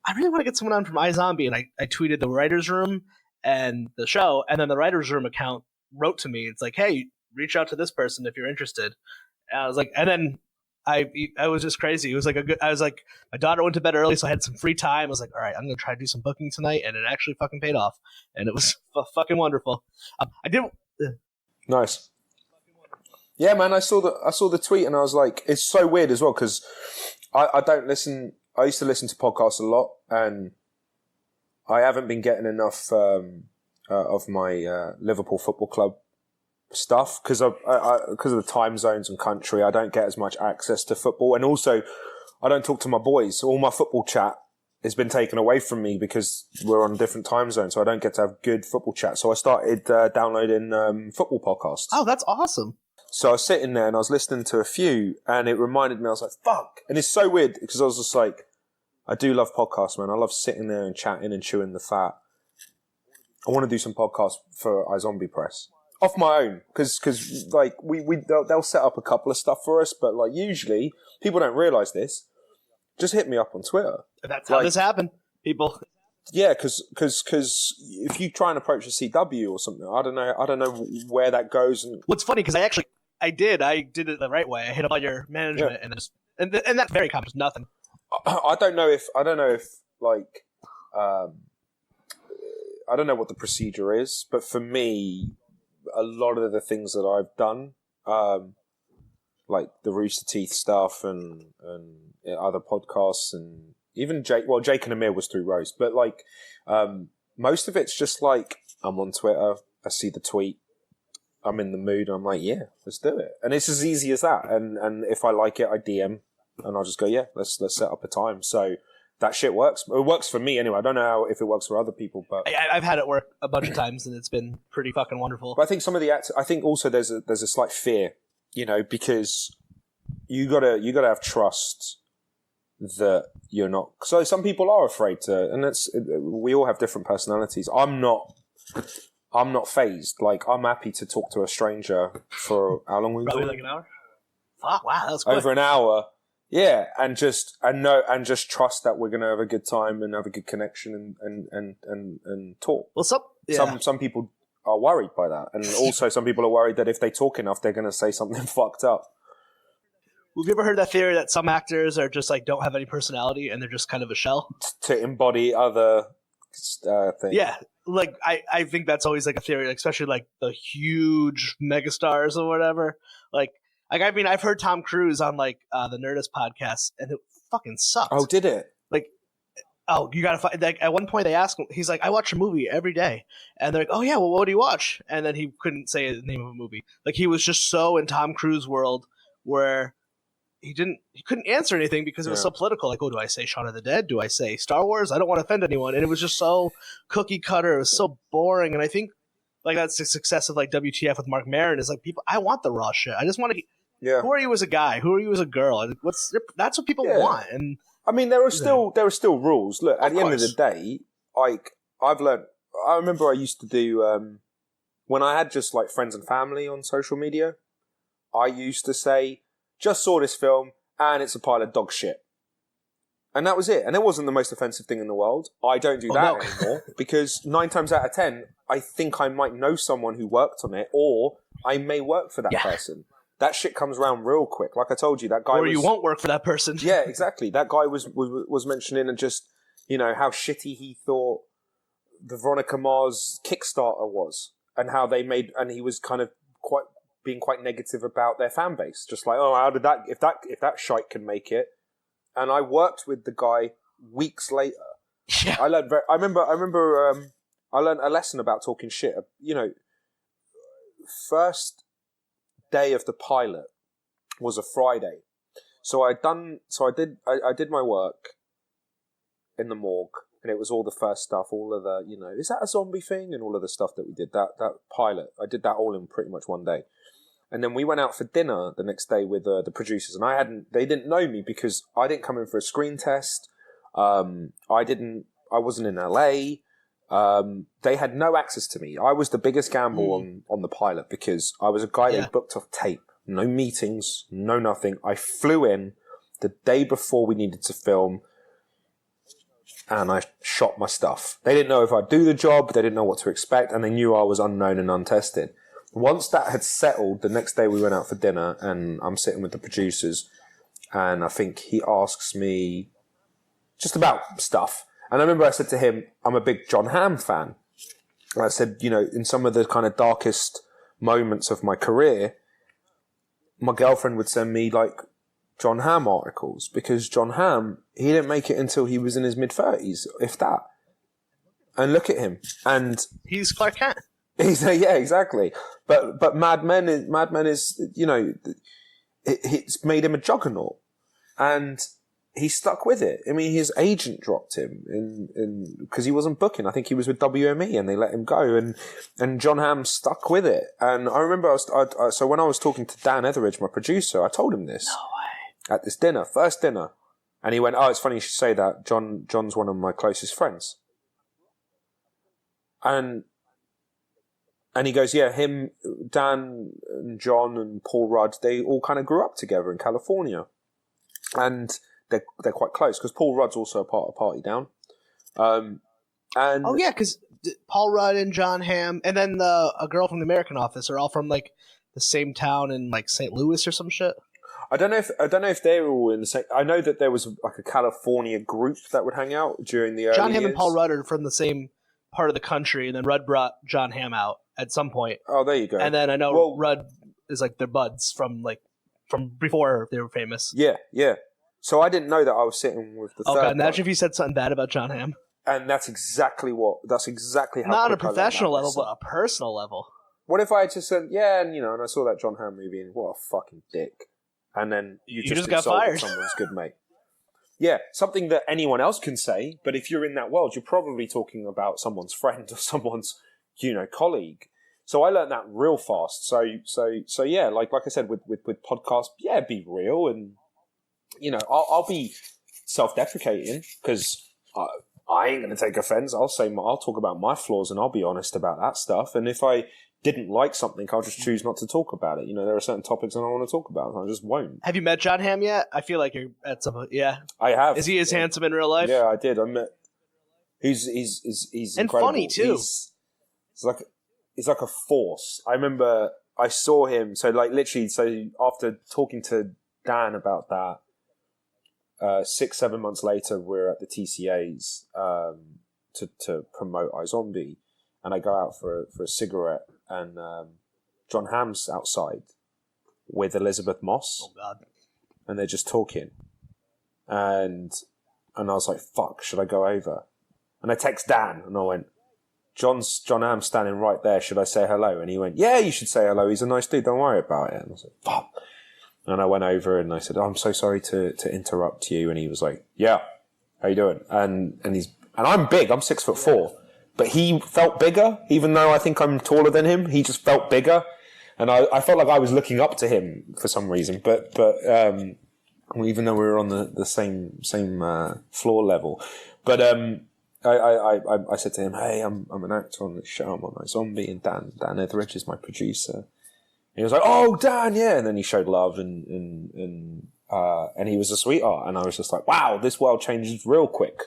I really want to get someone on from iZombie, and I tweeted the writers' room and the show, and then the writers' room account wrote to me. It's like, hey, reach out to this person if you're interested. And I was like, and then I was just crazy. It was like I was like, my daughter went to bed early, so I had some free time. I was like, all right, I'm gonna try to do some booking tonight, and it actually fucking paid off, and it was fucking wonderful. I did. Nice. Yeah, man, I saw the tweet, and I was like, it's so weird as well, because I don't listen. I used to listen to podcasts a lot, and I haven't been getting enough of my Liverpool Football Club stuff because of the time zones and country. I don't get as much access to football, and also I don't talk to my boys. All my football chat has been taken away from me because we're on a different time zone, so I don't get to have good football chat. So I started downloading football podcasts. Oh, that's awesome. So I was sitting there and I was listening to a few, and it reminded me, I was like, fuck. And it's so weird because I was just like, I do love podcasts, man. I love sitting there and chatting and chewing the fat. I want to do some podcasts for iZombie Press. Off my own, because like they'll set up a couple of stuff for us, but like usually people don't realise this. Just hit me up on Twitter. That's how this happened, people. Yeah, because if you try and approach a CW or something, I don't know where that goes. And what's funny because I did it the right way. I hit up on your management and that's very common. Nothing. I don't know if like I don't know what the procedure is, but for me, a lot of the things that I've done, like the Rooster Teeth stuff and other podcasts, and even Jake and Amir was through Rose, but like most of it's just like I'm on Twitter, I see the tweet, I'm in the mood, I'm like, yeah, let's do it, and it's as easy as that. And if I like it, I DM, and I'll just go, yeah, let's set up a time. So that shit works. It works for me anyway. I don't know if it works for other people, but I've had it work a bunch of times, and it's been pretty fucking wonderful. But I think some of the acts, I think also there's a slight fear, because you gotta have trust that you're not. So some people are afraid to, and we all have different personalities. I'm not phased. Like, I'm happy to talk to a stranger for how long we probably like an hour. Fuck, wow, that was quick. Over an hour. Yeah, and just trust that we're gonna have a good time and have a good connection and talk. Well, some people are worried by that, and also some people are worried that if they talk enough, they're gonna say something fucked up. Have you ever heard that theory that some actors are just like don't have any personality and they're just kind of a shell to embody other things? Yeah, like I think that's always like a theory, like, especially like the huge megastars or whatever. Like I mean, I've heard Tom Cruise on like the Nerdist podcast, and it fucking sucked. Oh, did it? Like, oh, you gotta find. Like, at one point, they asked him. He's like, "I watch a movie every day," and they're like, "Oh yeah, well, what do you watch?" And then he couldn't say the name of a movie. Like, he was just so in Tom Cruise world where he couldn't answer anything because it was so political. Like, oh, do I say Shaun of the Dead? Do I say Star Wars? I don't want to offend anyone. And it was just so cookie cutter. It was so boring. And I think like that's the success of like WTF with Mark Maron is like, people. I want the raw shit. I just want to. Yeah. Who are you as a guy? Who are you as a girl? That's what people want. And I mean, there are still rules. Look, at the end of the day, like I've learned. I remember I used to do when I had just like friends and family on social media. I used to say, "Just saw this film, and it's a pile of dog shit," and that was it. And it wasn't the most offensive thing in the world. I don't do that anymore because 9 times out of 10, I think I might know someone who worked on it, or I may work for that person. That shit comes around real quick. Like I told you, that guy. Or you won't work for that person. Yeah, exactly. That guy was mentioning and just how shitty he thought the Veronica Mars Kickstarter was, and how they made, and he was kind of being quite negative about their fan base. Just like, oh, how did that? If that shite can make it, and I worked with the guy weeks later. Yeah. I remember. I learned a lesson about talking shit. First day of the pilot was a Friday, so I did my work in the morgue, and it was all the first stuff, all of the is that a zombie thing, and all of the stuff that we did, that pilot, I did that all in pretty much one day, and then we went out for dinner the next day with the producers, and they didn't know me because I didn't come in for a screen test. I wasn't in LA. They had no access to me. I was the biggest gamble on the pilot because I was a guy they booked off tape. No meetings, no nothing. I flew in the day before we needed to film, and I shot my stuff. They didn't know if I'd do the job. They didn't know what to expect, and they knew I was unknown and untested. Once that had settled, the next day we went out for dinner, and I'm sitting with the producers, and I think he asks me just about stuff. And I remember I said to him, I'm a big John Hamm fan. And I said, in some of the kind of darkest moments of my career, my girlfriend would send me like John Hamm articles because John Hamm, he didn't make it until he was in his mid-30s, if that. And look at him. And he's Clark Kent. Yeah, exactly. But Mad Men is it's made him a juggernaut. And he stuck with it. I mean, his agent dropped him in because he wasn't booking. I think he was with WME and they let him go. And John Hamm stuck with it. And I remember, so when I was talking to Dan Etheridge, my producer, I told him this. No way. At this dinner, first dinner. And he went, "Oh, it's funny you should say that. John's one of my closest friends." And he goes, "Yeah, him, Dan and John and Paul Rudd, they all kind of grew up together in California. And they're quite close because Paul Rudd's also a part of Party Down." And Oh yeah, because Paul Rudd and John Hamm, and then a girl from the American Office are all from like the same town in like St. Louis or some shit. I don't know if they were all in the same. I know that there was like a California group that would hang out during the early John Hamm years. and Paul Rudd are from the same part of the country, and then Rudd brought John Hamm out at some point. Oh, there you go. And then I know Rudd is like their buds from before they were famous. Yeah. So I didn't know that I was sitting with the. Oh third god! Imagine guy. if you said something bad about John Hamm. And that's exactly how. Not on a quick I learned professional that level, myself. but a personal level. What if I just said, yeah, and I saw that John Hamm movie and what a fucking dick. And then you just got insulted fired. someone's good mate. Yeah, something that anyone else can say, but if you're in that world, you're probably talking about someone's friend or someone's, colleague. So I learned that real fast. So yeah, like I said, with podcasts, yeah, be real and, I'll be self-deprecating because I ain't going to take offense. I'll talk about my flaws and I'll be honest about that stuff. And if I didn't like something, I'll just choose not to talk about it. There are certain topics I don't want to talk about, and I just won't. Have you met John Hamm yet? I feel like you're at some. Yeah, I have. Is he as handsome in real life? Yeah, I did. I met. He's and incredible. funny too. He's like a force. I remember I saw him. So literally, after talking to Dan about that, 6-7 months later, we're at the TCAs to promote iZombie, and I go out for a cigarette. And John Hamm's outside with Elizabeth Moss. Oh God! And they're just talking, and I was like, "Fuck, should I go over?" And I text Dan, and I went, "John Hamm's standing right there. Should I say hello?" And he went, "Yeah, you should say hello. He's a nice dude. Don't worry about it." And I was like, "Fuck." And I went over and I said, "I'm so sorry to interrupt you." And he was like, "Yeah, how you doing?" And I'm big. I'm 6'4". But he felt bigger, even though I think I'm taller than him. He just felt bigger, and I felt like I was looking up to him for some reason. But even though we were on the same floor level, but I said to him, "Hey, I'm an actor on this show. I'm on iZombie, and Dan Etheridge is my producer." And he was like, "Oh, Dan, yeah." And then he showed love, and he was a sweetheart. And I was just like, "Wow, this world changes real quick."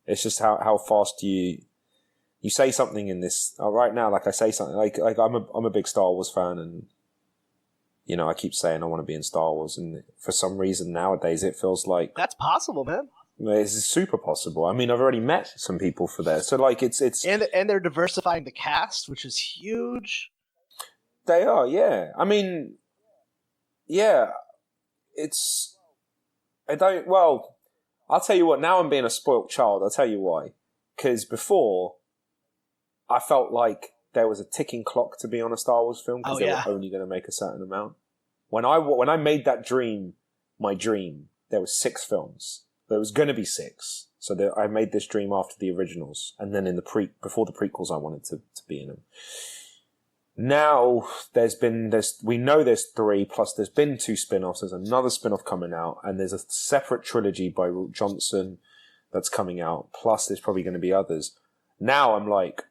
It's just how fast you say something in this. Right now, like I say something like I'm a big Star Wars fan, and I keep saying I want to be in Star Wars, and for some reason nowadays it feels like that's possible, man. It's super possible. I mean, I've already met some people for that, so like it's and they're diversifying the cast, which is huge. They are, yeah. I mean, yeah. I'll tell you what, now I'm being a spoilt child. I'll tell you why. Because before, I felt like there was a ticking clock to be on a Star Wars film because they were only going to make a certain amount. When I made that dream my dream, there was 6 films. There was going to be 6. So I made this dream after the originals. And then before the prequels, I wanted to be in them. Now we know there's 3, plus there's been 2 spin-offs. There's another spin-off coming out, and there's a separate trilogy by Root Johnson that's coming out. Plus there's probably going to be others. Now I'm like,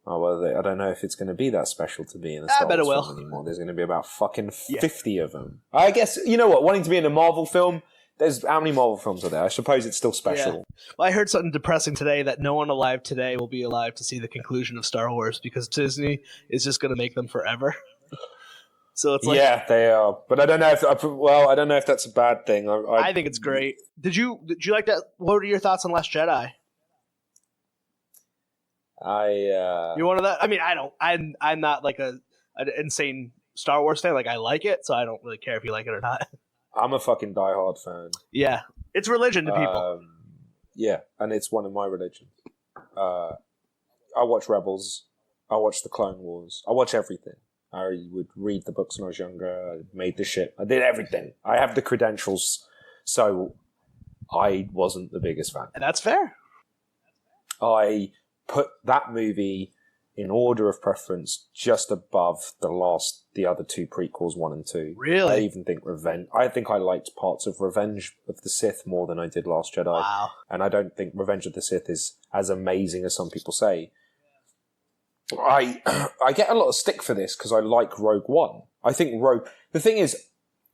oh well, I don't know if it's going to be that special to be in a Star Wars film anymore. There's going to be about fucking 50 of them. I guess, you know what, wanting to be in a Marvel film, there's how many Marvel films are there? I suppose it's still special. Yeah. Well, I heard something depressing today that no one alive today will be alive to see the conclusion of Star Wars because Disney is just going to make them forever. So it's like, yeah, they are. But I don't know if that's a bad thing. I think it's great. Did you like that? What were your thoughts on Last Jedi? You're one of that. I mean, I don't. I'm not like an insane Star Wars fan. Like I like it, so I don't really care if you like it or not. I'm a fucking diehard fan. Yeah, it's religion to people. Yeah, and it's one of my religions. I watch Rebels. I watch the Clone Wars. I watch everything. I would read the books when I was younger. I made the shit. I did everything. I have the credentials So I wasn't the biggest fan. That's fair. I put that movie in order of preference just above the other two prequels, 1 and 2. Really? I even think I think I liked parts of Revenge of the Sith more than I did Last Jedi. Wow. And I don't think Revenge of the Sith is as amazing as some people say. I get a lot of stick for this because I like Rogue One. I think the thing is,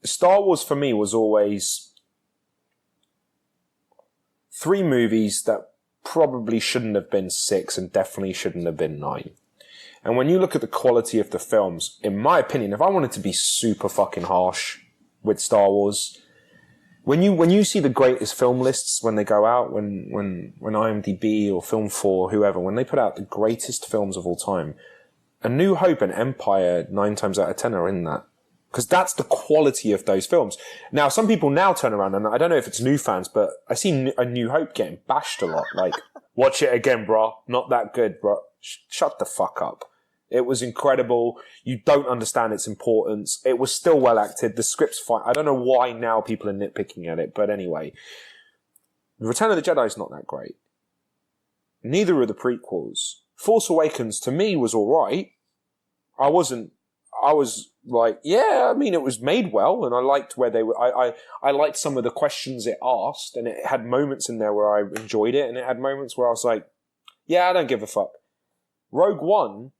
Star Wars for me was always 3 movies that probably shouldn't have been 6 and definitely shouldn't have been 9. And when you look at the quality of the films, in my opinion, if I wanted to be super fucking harsh with Star Wars, when you see the greatest film lists when they go out, when IMDb or Film 4, whoever, when they put out the greatest films of all time, A New Hope and Empire 9 times out of 10 are in that. Because that's the quality of those films. Now, some people now turn around, and I don't know if it's new fans, but I see A New Hope getting bashed a lot. Like, watch it again, bro. Not that good, bro. Shut the fuck up. It was incredible. You don't understand its importance. It was still well acted. The script's fine. I don't know why now people are nitpicking at it, but anyway. Return of the Jedi is not that great. Neither are the prequels. Force Awakens, to me, was alright. I was like, yeah, I mean, it was made well, and I liked where they were. I liked some of the questions it asked, and it had moments in there where I enjoyed it, and it had moments where I was like, yeah, I don't give a fuck. Rogue One,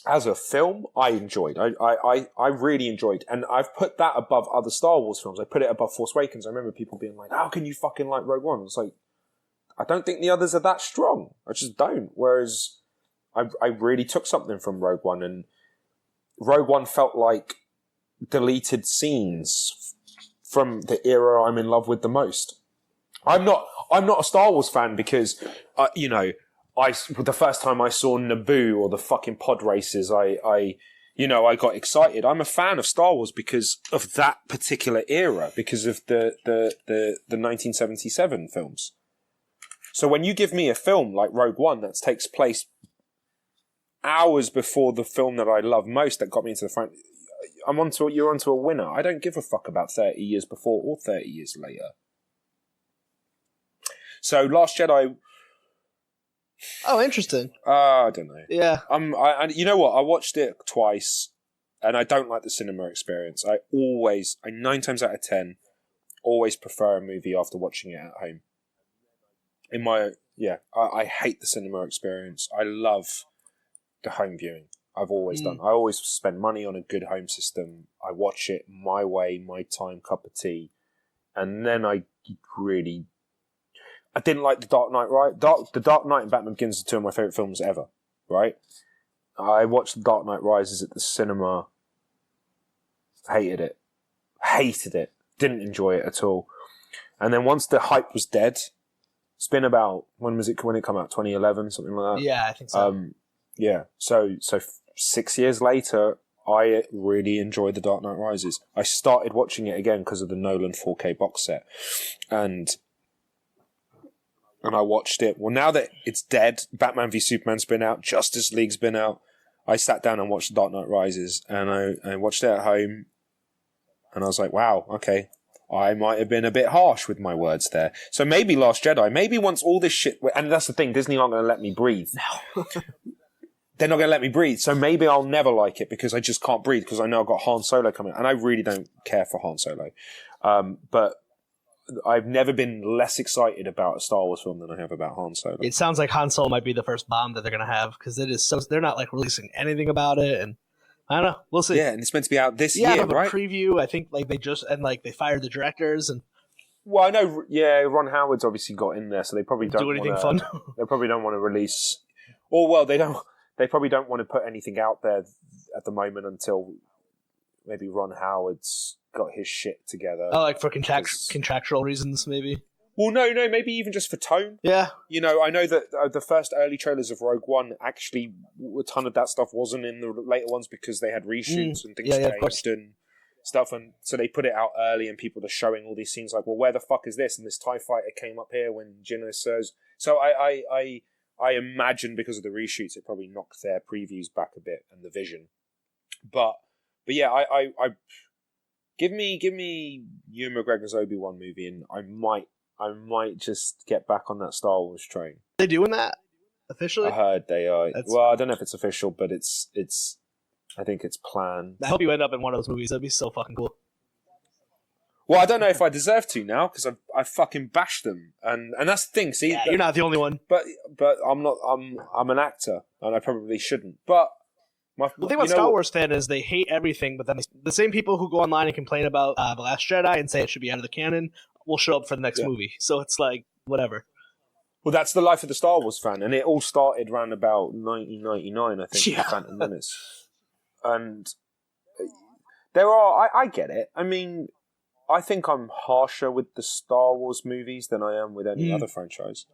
as a film, I enjoyed. I really enjoyed, and I've put that above other Star Wars films. I put it above Force Awakens. I remember people being like, how can you fucking like Rogue One? It's like, I don't think the others are that strong. I just don't. Whereas I really took something from Rogue One, and Rogue One felt like deleted scenes from the era I'm in love with the most. I'm not a Star Wars fan because, the first time I saw Naboo or the fucking pod races, I got excited. I'm a fan of Star Wars because of that particular era, because of the 1977 films. So when you give me a film like Rogue One that takes place hours before the film that I love most that got me into the front, you're onto a winner. I don't give a fuck about 30 years before or 30 years later. So Last Jedi. Oh, interesting. I don't know. Yeah. You know what? I watched it twice, and I don't like the cinema experience. I 9 times out of 10, always prefer a movie after watching it at home. I hate the cinema experience. I love the home viewing. I've always done. I always spend money on a good home system. I watch it my way, my time, cup of tea, and then I didn't like The Dark Knight, right? The Dark Knight and Batman Begins are 2 of my favourite films ever, right? I watched The Dark Knight Rises at the cinema. Hated it. Didn't enjoy it at all. And then once the hype was dead, it's been about, when it came out? 2011, something like that? Yeah, I think so. Yeah, so 6 years later, I really enjoyed The Dark Knight Rises. I started watching it again because of the Nolan 4K box set. And I watched it. Well, now that it's dead, Batman v Superman's been out, Justice League's been out, I sat down and watched The Dark Knight Rises, and I watched it at home, and I was like, wow, okay, I might have been a bit harsh with my words there. So maybe Last Jedi, maybe once all this shit, and that's the thing, Disney aren't going to let me breathe. No. They're not going to let me breathe, so maybe I'll never like it because I just can't breathe because I know I've got Han Solo coming, and I really don't care for Han Solo. But I've never been less excited about a Star Wars film than I have about Han Solo. It sounds like Han Solo might be the first bomb that they're going to have because it is so. They're not like releasing anything about it, and I don't know. We'll see. Yeah, and it's meant to be out this year, right? A preview. I think like they fired the directors and. Well, I know. Yeah, Ron Howard's obviously got in there, so they probably don't do anything fun. They probably don't want to release. Or well, they don't. They probably don't want to put anything out there at the moment until maybe Ron Howard's got his shit together. Oh, like for contractual reasons, maybe? Well, no, maybe even just for tone. Yeah. You know, I know that the first early trailers of Rogue One, actually, a ton of that stuff wasn't in the later ones because they had reshoots and things changed and stuff. And so they put it out early and people are showing all these scenes like, well, where the fuck is this? And this TIE fighter came up here when Jyn says... So I imagine because of the reshoots, it probably knocked their previews back a bit and the vision. But yeah, Give me Ewan McGregor's Obi-Wan movie, and I might just get back on that Star Wars train. Are they doing that officially? I heard they are. That's- Well, I don't know if it's official, but it's. I think it's planned. I hope you end up in one of those movies. That'd be so fucking cool. Well, I don't know if I deserve to now because I fucking bashed them, and that's the thing. See, Yeah, you're not the only one. But I'm not. I'm an actor, and I probably shouldn't. But The thing about Star Wars fan is they hate everything, but then the same people who go online and complain about The Last Jedi and say it should be out of the canon will show up for the next movie. So it's like, whatever. Well, that's the life of the Star Wars fan, and it all started around about 1999, I think, Yeah. with Phantom Menace. And there are, I get it. I mean, I think I'm harsher with the Star Wars movies than I am with any other franchise.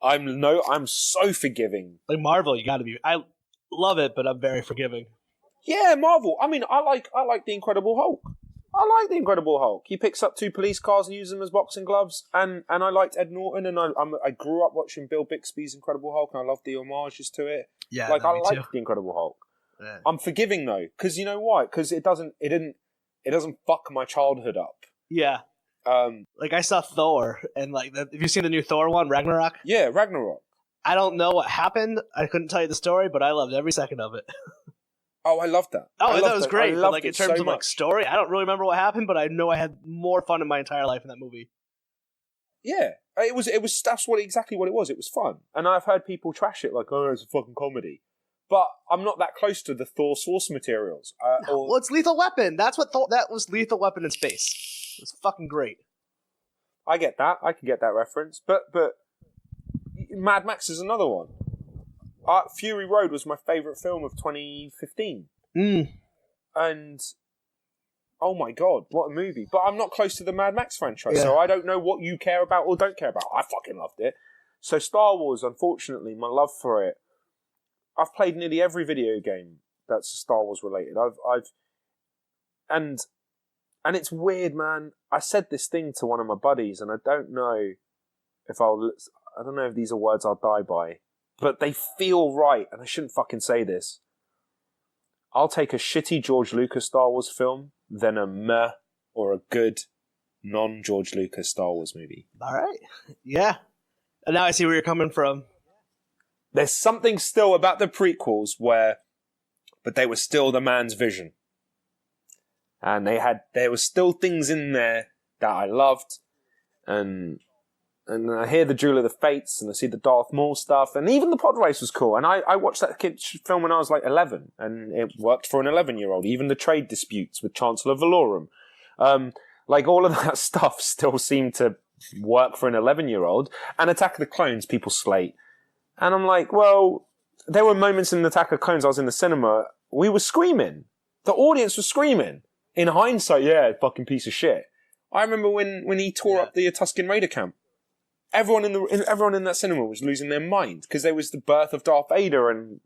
I'm so forgiving. Like Marvel, you gotta be. I love it, but I'm very forgiving. Yeah, Marvel. I mean, I like the Incredible Hulk. I like the Incredible Hulk. He picks up 2 police cars and uses them as boxing gloves. And I liked Ed Norton, and I grew up watching Bill Bixby's Incredible Hulk, and I loved the homages to it. Yeah, like I too. like the Incredible Hulk. Yeah. I'm forgiving though, because you know why? Because it doesn't fuck my childhood up. Yeah. Like I saw Thor, and like, have you seen the new Thor one, Ragnarok? Yeah, Ragnarok. I don't know what happened. I couldn't tell you the story, but I loved every second of it. Oh, I loved that. Oh, I that loved was it. great. I But loved like in it terms so of like much. story, I don't really remember what happened, but I know I had more fun in my entire life in that movie. Yeah, it was that's exactly what it was. It was fun, and I've heard people trash it like, oh, it's a fucking comedy. But I'm not that close to the Thor source materials. Well, it's Lethal Weapon. That's what that was. Lethal Weapon in space. It was fucking great. I get that. I can get that reference. But Mad Max is another one. Fury Road was my favourite film of 2015. And oh my god, what a movie. But I'm not close to the Mad Max franchise, so I don't know what you care about or don't care about. I fucking loved it. So Star Wars, unfortunately, my love for it, I've played nearly every video game that's Star Wars related. And it's weird, man. I said this thing to one of my buddies, and I don't know if these are words I'll die by, but they feel right, and I shouldn't fucking say this. I'll take a shitty George Lucas Star Wars film than a meh or a good non-George Lucas Star Wars movie. All right. Yeah. And now I see where you're coming from. There's something still about the prequels but they were still the man's vision. And there were still things in there that I loved. And I hear the Duel of the Fates, and I see the Darth Maul stuff, and even the pod race was cool. And I watched that kid film when I was like 11, and it worked for an 11-year-old. Even the trade disputes with Chancellor Valorum. Like all of that stuff still seemed to work for an 11-year-old. And Attack of the Clones, people slate. And I'm like, well, there were moments in Attack of the Clones I was in the cinema, we were screaming. The audience was screaming. In hindsight, yeah, fucking piece of shit. I remember when he tore up the Tusken Raider camp. Everyone in that cinema was losing their mind because there was the birth of Darth Vader and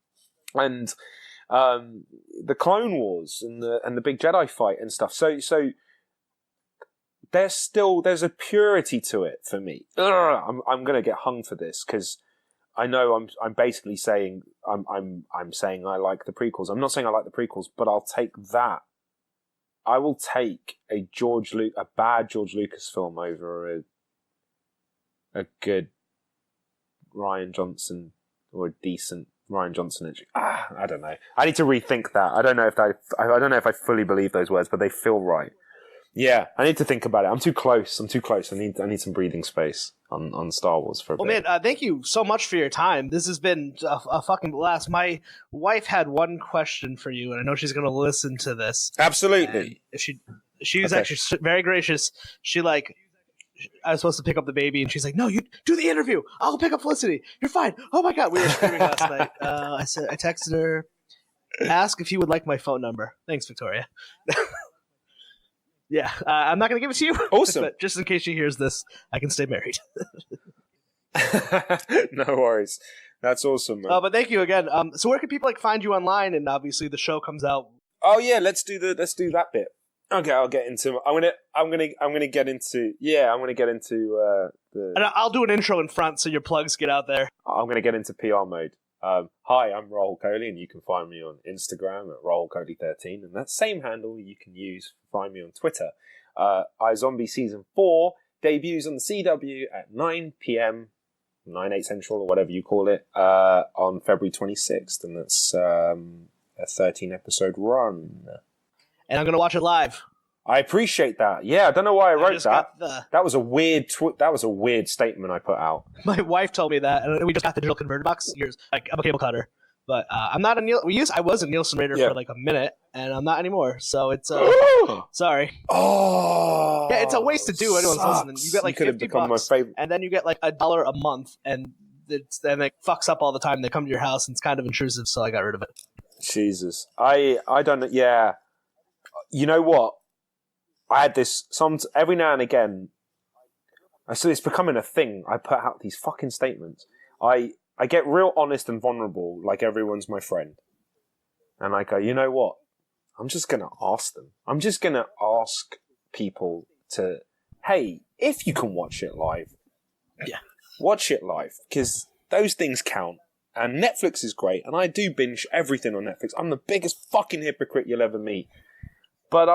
the Clone Wars and the big Jedi fight and stuff. So there's a purity to it for me. I'm gonna get hung for this because I know I'm basically saying I'm saying I like the prequels. I'm not saying I like the prequels, but I'll take that. I will take a bad George Lucas film over a good Rian Johnson or a decent Rian Johnson. I don't know. I need to rethink that. I don't know if I fully believe those words, but they feel right. Yeah, I need to think about it. I'm too close. I need some breathing space on Star Wars for a bit. Well, man, thank you so much for your time. This has been a fucking blast. My wife had one question for you, and I know she's going to listen to this. Absolutely. And she was actually very gracious. I was supposed to pick up the baby, and she's like, "No, you do the interview. I'll pick up Felicity. You're fine." Oh my god, we were screaming last night. I texted her, ask if you would like my phone number. Thanks, Victoria. Yeah, I'm not going to give it to you. Awesome. But just in case she hears this, I can stay married. No worries. That's awesome, man. But thank you again. So where can people find you online? And obviously the show comes out. Oh yeah, let's do that bit. Okay, I'll get into. I'm gonna get into. Yeah, I'm gonna get into the. And I'll do an intro in front so your plugs get out there. I'm gonna get into PR mode. Hi, I'm Rahul Kohli, and you can find me on Instagram at RahulKohli13, and that same handle you can use to find me on Twitter. iZombie Season 4 debuts on the CW at 9 p.m, 9/8 Central, or whatever you call it, on February 26th, and that's a 13-episode run. And I'm going to watch it live. I appreciate that. Yeah, I don't know why I wrote that. The... That was a weird statement I put out. My wife told me that, and we just got the digital converter box. I'm a cable cutter, but I'm not a Nielsen. I was a Nielsen rater for like a minute, and I'm not anymore. So it's sorry. Oh, yeah, it's a waste to do. Anyone's listening. You get like $50, and then you get like $1 a month, and it fucks up all the time. They come to your house, and it's kind of intrusive. So I got rid of it. Jesus, I don't know. Yeah, you know what? I had this every now and again. So it's becoming a thing. I put out these fucking statements. I get real honest and vulnerable, like everyone's my friend. And I go, you know what? I'm just going to ask them. I'm just going to ask people to, hey, if you can watch it live, watch it live, because those things count. And Netflix is great, and I do binge everything on Netflix. I'm the biggest fucking hypocrite you'll ever meet. But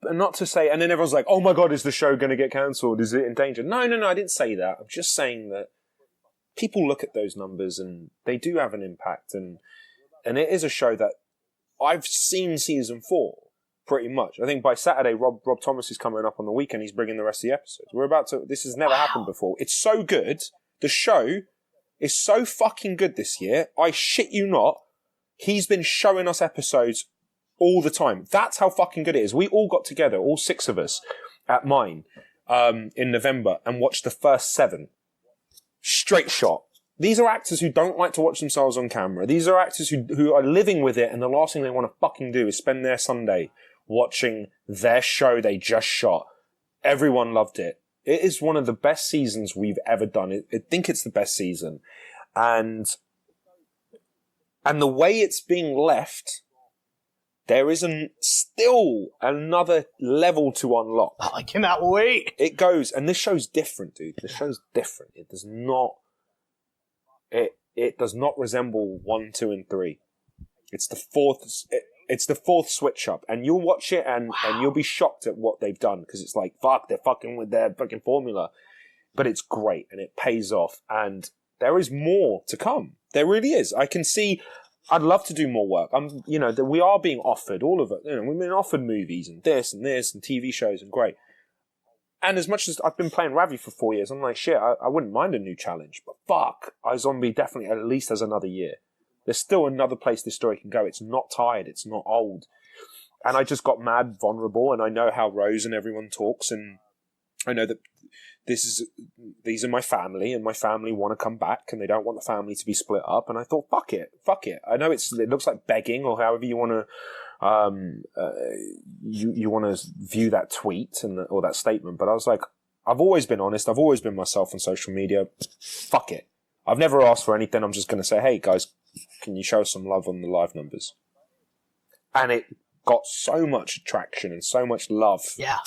not to say, and then everyone's like, oh my God, is the show going to get cancelled? Is it in danger? No, I didn't say that. I'm just saying that people look at those numbers and they do have an impact. And it is a show that I've seen season 4, pretty much. I think by Saturday, Rob Thomas is coming up on the weekend. He's bringing the rest of the episodes. This has never happened before. It's so good. The show is so fucking good this year. I shit you not. He's been showing us episodes all the time. That's how fucking good it is. We all got together, all 6 of us, at mine in November and watched the first 7. Straight shot. These are actors who don't like to watch themselves on camera. These are actors who are living with it, and the last thing they want to fucking do is spend their Sunday watching their show they just shot. Everyone loved it. It is one of the best seasons we've ever done. I think it's the best season. And the way it's being left, there is still another level to unlock. Oh, I cannot wait. It goes, and this show's different, dude. This show's different. It does not resemble 1, 2, and 3. It's the fourth switch up, and you'll watch it and you'll be shocked at what they've done, because it's like, fuck, they're fucking with their fucking formula. But it's great, and it pays off, and there is more to come. There really is. I can see. I'd love to do more work. We are being offered all of it. We've been offered movies and this and TV shows, and great. And as much as I've been playing Ravi for 4 years, I'm like, shit, I wouldn't mind a new challenge. But fuck, iZombie definitely at least has another year. There's still another place this story can go. It's not tired. It's not old. And I just got mad vulnerable, and I know how Rose and everyone talks, and I know that these are my family, and my family want to come back, and they don't want the family to be split up. And I thought, fuck it. I know it looks like begging, or however you want to you want to view that tweet or that statement. But I was like, I've always been honest. I've always been myself on social media. Fuck it. I've never asked for anything. I'm just going to say, hey guys, can you show us some love on the live numbers? And it got so much attraction and so much love. Yeah.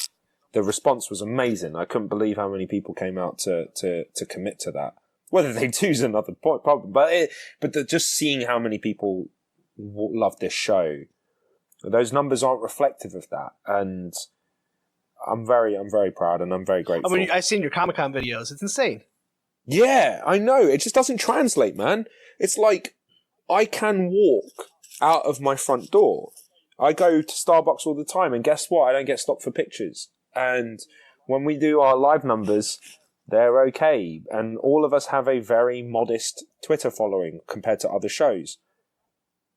The response was amazing. I couldn't believe how many people came out to commit to that. Whether they do is another problem. But just seeing how many people love this show, those numbers aren't reflective of that. And I'm very proud, and I'm very grateful. I mean, I've seen your Comic-Con videos. It's insane. Yeah, I know. It just doesn't translate, man. It's like I can walk out of my front door. I go to Starbucks all the time, and guess what? I don't get stopped for pictures. And when we do our live numbers, they're okay. And all of us have a very modest Twitter following compared to other shows.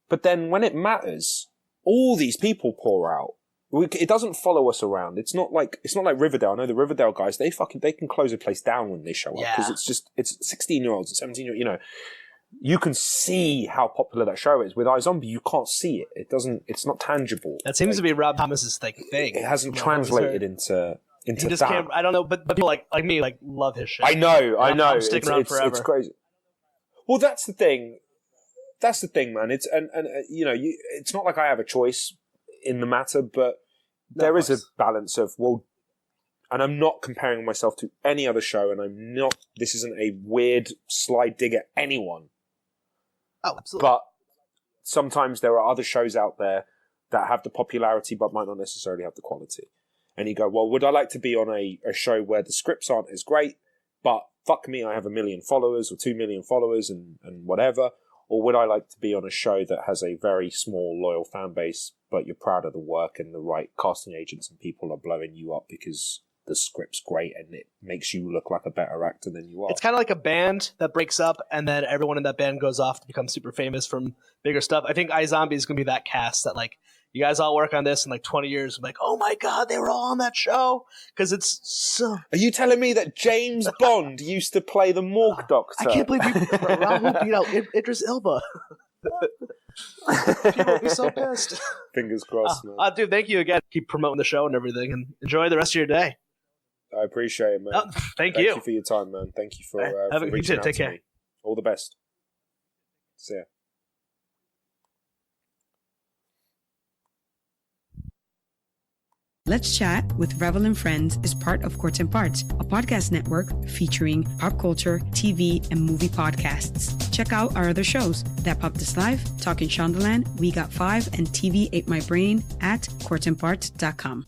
But then when it matters, all these people pour out. It doesn't follow us around. It's not like Riverdale. I know the Riverdale guys, they can close a place down when they show up, because it's 16-year-olds and 17-year-olds, you can see how popular that show is. With iZombie, you can't see it. It's not tangible. That seems to be Rob Thomas's thing. It hasn't translated into he just can't, I don't know, but people like me love his shit. I know. I'm sticking around forever. It's crazy. Well, that's the thing. That's the thing, man. It's it's not like I have a choice in the matter, but there is a balance of, well, and I'm not comparing myself to any other show, and this isn't a weird slide dig at anyone. Oh, absolutely. But sometimes there are other shows out there that have the popularity but might not necessarily have the quality. And you go, well, would I like to be on a show where the scripts aren't as great, but fuck me, I have 1 million followers or 2 million followers and whatever? Or would I like to be on a show that has a very small, loyal fan base, but you're proud of the work and the right casting agents and people are blowing you up because the script's great and it makes you look like a better actor than you are? It's kind of like a band that breaks up and then everyone in that band goes off to become super famous from bigger stuff. I think iZombie is going to be that cast that, like, you guys all work on this in like 20 years. I'm like, oh my God, they were all on that show. Because it's so... Are you telling me that James Bond used to play the morgue doctor? I can't believe Rahul beat out Idris Elba. People would be so pissed. Fingers crossed, man. Dude, thank you again. Keep promoting the show and everything, and enjoy the rest of your day. I appreciate it, man. Thank you for your time, man. Thank you for reaching out to me. All the best. See ya. Let's Chat with Revill and Friends is part of Courts and Parts, a podcast network featuring pop culture, TV, and movie podcasts. Check out our other shows, That Pop This Live, Talking Shondaland, We Got 5, and TV Ate My Brain at courtsandparts.com.